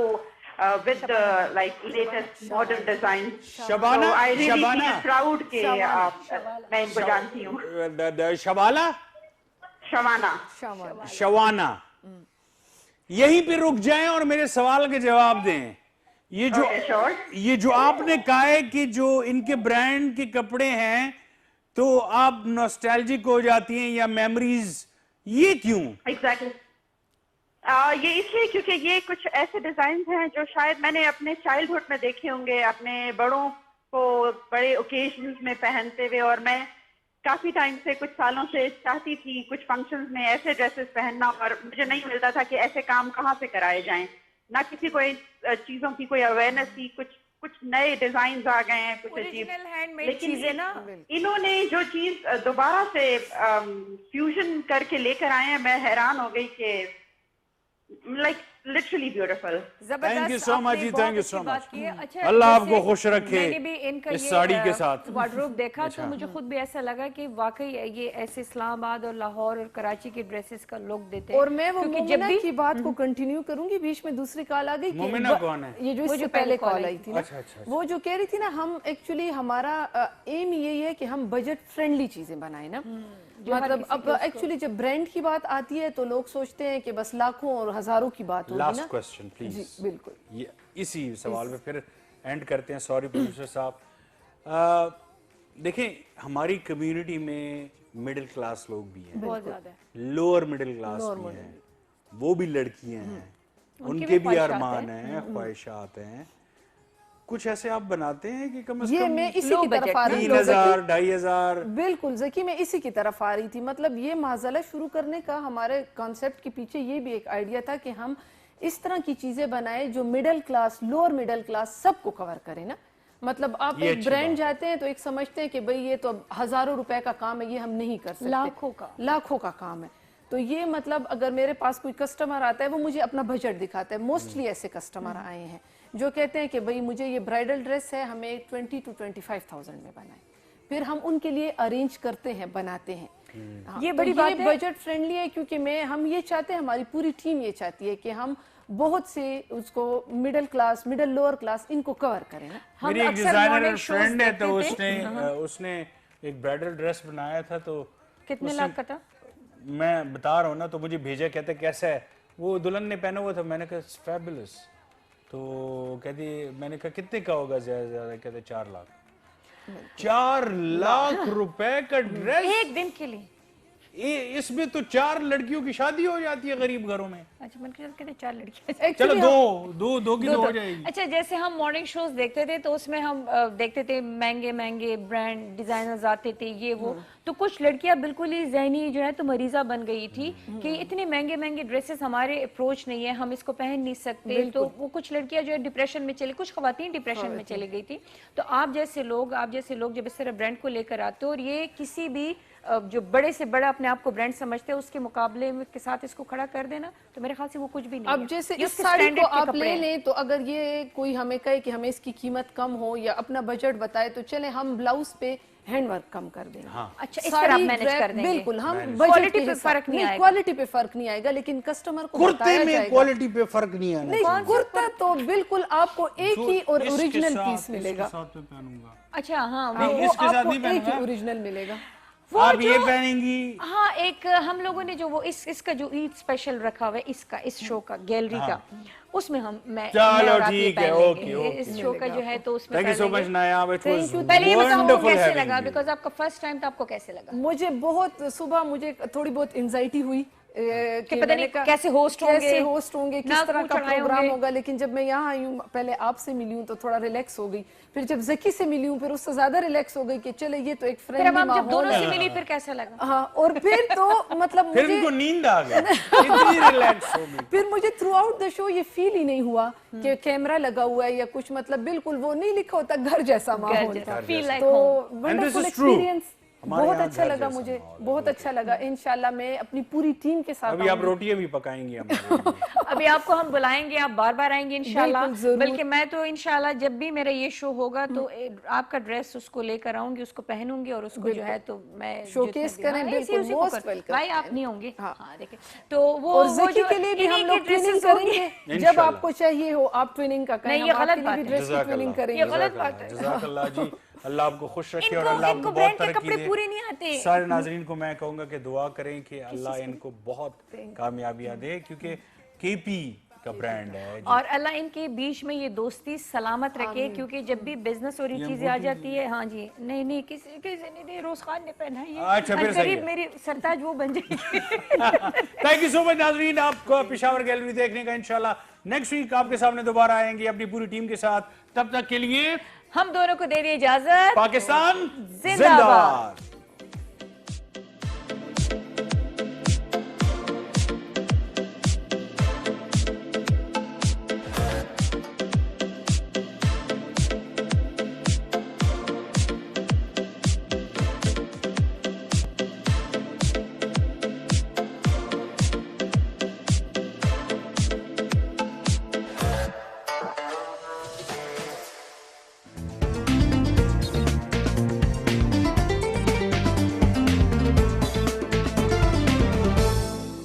with the like latest modern design.
Shabana,
so I really feel proud کہ میں ان کو جانتی ہوں.
شوانہ. یہیں پہ رک جائیں اور میرے سوال کے جواب دیں. یہ جو آپ نے کہا ہے کہ جو ان کے برانڈ کے کپڑے ہیں تو آپ نوسٹیلجک ہو جاتی ہیں یا میموریز, یہ کیوں؟
Exactly. یہ اس لیے کیونکہ یہ کچھ ایسے ڈیزائنز ہیں جو شاید میں نے اپنے چائلڈہڈ میں دیکھے ہوں گے, اپنے بڑوں کو بڑے اوکیزنز میں پہنتے ہوئے, اور میں काफी टाइम से, कुछ सालों से चाहती थी कुछ फंक्शंस में ऐसे ड्रेसेस पहनना, और मुझे नहीं मिलता था कि ऐसे काम कहाँ से कराए जाएं, ना किसी को इन चीजों की कोई अवेयरनेस थी, कुछ नए डिजाइन आ गए हैं, कुछ अजीब, लेकिन
चीजें ना
इन्होंने जो चीज दोबारा से फ्यूजन करके लेकर आए हैं, मैं हैरान हो गई कि like literally beautiful.
Thank you so much जी, थैंक यू सो मच।
अच्छा,
अल्लाह आपको खुश रखे
मैंने भी इनका
इस साड़ी के साथ
वार्डरोब देखा तो मुझे खुद भी ऐसा लगा कि वाकई ये ऐसे इस्लामाबाद और लाहौर और कराची के ड्रेसेस का लुक देते हैं।
और मैं वो मोमिना की बात को कंटिन्यू करूंगी, बीच में दूसरी कॉल आ गई।
मोमिना कौन है?
ये जो इससे पहले कॉल आई थी ना,
अच्छा।
वो जो कह रही थी ना, हम एक्चुअली हमारा एम यही है कि हम बजट फ्रेंडली चीजें बनाए ना। मतलब अब एक्चुअली जब ब्रांड की बात आती है तो लोग सोचते हैं कि बस लाखों और हजारों की बात होगी ना।
Last question please.
जी बिल्कुल,
ये इसी सवाल पे फिर एंड करते हैं। सॉरी प्रोड्यूसर साहब, देखें हमारी कम्युनिटी में मिडिल क्लास लोग भी हैं,
बहुत ज्यादा,
लोअर मिडिल क्लास भी हैं, वो भी लड़कियां हैं, उनके भी अरमान हैं, ख्वाहिशात हैं। कुछ ऐसे आप बनाते हैं कि कम से कम
मैं इसी की तरफ आ रही
3,000 2,500?
बिल्कुल ज़की, मैं इसी की तरफ आ रही थी। मतलब ये माजला शुरू करने का हमारे कॉन्सेप्ट के पीछे ये भी एक आइडिया था कि हम इस तरह की चीजें बनाए जो middle class, lower middle class सबको कवर करे ना। मतलब आप एक ब्रांड जाते हैं तो एक समझते हैं कि भाई ये तो हजारों रुपए का काम है, ये हम नहीं कर सकते, लाखों का काम है। तो ये मतलब अगर मेरे पास कोई कस्टमर आता है, वो मुझे अपना बजट दिखाता है। मोस्टली ऐसे कस्टमर आए हैं जो कहते हैं कि भाई मुझे ये ब्राइडल ड्रेस है, हमें 20 to 25,000 में बनाए, फिर हम उनके लिए अरेंज करते हैं, बनाते हैं। हाँ,
ये बड़ी बात है,
बजट फ्रेंडली है, क्योंकि हम ये चाहते हैं, हमारी पूरी टीम ये चाहती है कि हम बहुत से उसको middle class, middle lower class इनको कवर करें ना।
मेरी एक डिजाइनर फ्रेंड है तो उसने एक ब्राइडल ड्रेस बनाया था, तो
कितने लाख का था
मैं बता रहा हूँ ना, तो मुझे भेजा, कहते कैसा है, वो दुल्हन ने पहना हुआ था, मैंने कहा फैबुलस, तो कहती, मैंने कहा कितने का होगा ज्यादा से ज्यादा, कहते 4 लाख। 4 लाख रुपए का ड्रेस
एक दिन के लिए?
इसमें तो 4 लड़कियों की शादी हो जाती है गरीब घरों में।
अच्छा, मैंने कहते 4 लड़कियां,
चलो दो की हो जाएगी।
अच्छा, जैसे हम मॉर्निंग शोज देखते थे तो उसमें हम देखते थे महंगे ब्रांड डिजाइनर्स आते थे, ये वो, तो कुछ लड़कियां बिल्कुल ही ज़हनी जो है तो मरीजा बन गई थी कि इतने महंगे ड्रेसेस हमारे अप्रोच नहीं है, हम इसको पहन नहीं सकते, तो वो कुछ लड़कियां जो है डिप्रेशन में चली, कुछ खवातीन डिप्रेशन में चली गई थी। तो आप जैसे लोग जब इस तरह ब्रांड को लेकर आते हो और ये किसी भी जो बड़े से बड़ा अपने आप को ब्रांड समझते हैं उसके मुकाबले में के साथ इसको खड़ा कर देना, तो मेरे ख्याल से वो कुछ भी नहीं
अब
है।
जैसे इस साड़ी को आप ले लें, तो अगर ये कोई हमें कहे कि हमें इसकी कीमत कम हो या अपना बजट बताए, तो चले हम ब्लाउज पे हैंड वर्क कम कर देंगे।
हाँ।
अच्छा, इस तरह आप मैनेज कर देंगे।
बिल्कुल, हम
क्वालिटी पे फर्क नहीं आएगा,
क्वालिटी पे फर्क नहीं आएगा, लेकिन कस्टमर को
कुर्ते में क्वालिटी पे फर्क नहीं आना।
नहीं, कुर्ता तो बिल्कुल आपको एक ही और ओरिजिनल पीस मिलेगा।
अच्छा, हाँ,
इसके साथ नहीं
एक ही ओरिजिनल मिलेगा।
आप ये पहनेंगी?
हाँ, एक हम लोगों ने जो वो इसका जो ईद स्पेशल रखा हुआ है, इस शो का, गैलरी का, उसमें
चलो ठीक है, ओके,
इस शो का जो है तो उसमें
thank you so much Nayab, it was
पहले ये बताओ कैसे लगा, बिकॉज़ आपका फर्स्ट टाइम था, आपको कैसे लगा?
मुझे बहुत सुबह मुझे थोड़ी बहुत एंजाइटी हुई
कि पता नहीं कैसे होस्ट
होंगे, किस तरह का प्रोग्राम होगा, लेकिन जब मैं यहाँ आई हूँ, पहले आपसे मिली हूँ तो थोड़ा रिलैक्स हो गई, फिर जब ज़की से मिली हूँ फिर उससे ज्यादा रिलैक्स हो गई कि चले ये तो एक फ्रेंडली माहौल।
जब दोनों से मिली फिर कैसा लगा?
हाँ, और फिर तो मतलब
फिर उनको नींद आ गई, इतनी रिलैक्स हो गई।
फिर मुझे थ्रू आउट द शो ये फील ही नहीं हुआ कि कैमरा लगा हुआ है या कुछ, मतलब बिल्कुल वो नहीं लिखा होता, घर जैसा माहौल था। तो वंडरफुल एक्सपीरियंस, बहुत अच्छा लगा मुझे, बहुत अच्छा लगा। इंशाल्लाह मैं अपनी पूरी टीम के साथ
अभी आप रोटियां भी पकाएंगी
अभी आपको हम बुलाएंगे, आप बार बार आएंगे इंशाल्लाह, बल्कि मैं तो इंशाल्लाह जब भी मेरा ये शो होगा तो आपका ड्रेस उसको लेकर आऊंगी, उसको पहनूंगी और उसको जो है तो मैं
शोकेस करें, बिल्कुल मोस्ट वेलकम।
भाई आप नहीं होंगे? हाँ, देखिए, तो वो
ज़की के लिए भी हम लोग ट्रेनिंग करेंगे, जब आपको चाहिए हो आप ट्रेनिंग का करें,
ये गलत बात है,
ड्रेस की ट्रेनिंग करेंगे।
ये गलत बात है।
जज़ाकल्लाह जी, अल्लाह आपको खुश रखे और अल्लाह आपको बहुत तरक्की दे।
पूरे नहीं आते।
सारे नाज़रीन को मैं कहूँगा कि दुआ करें कि अल्लाह इनको बहुत कामयाबियां दे, क्योंकि केपी का ब्रांड है
और अल्लाह इनके बीच में ये दोस्ती सलामत रखे, क्योंकि जब भी बिजनेस और ये चीजें आ जाती है। हाँ जी, नहीं किसी ने रोज खान ने पहना है,
अच्छा फिर सही है,
मेरी सरताज वो बन जाएगी।
थैंक यू सो मच नाज़रीन, आपको पेशावर गैलरी देखने का इंशाल्लाह नेक्स्ट वीक आपके सामने दोबारा आएंगे अपनी पूरी टीम के साथ। तब तक के लिए
हम दोनों को दे दिए इजाजत।
पाकिस्तान जिंदाबाद।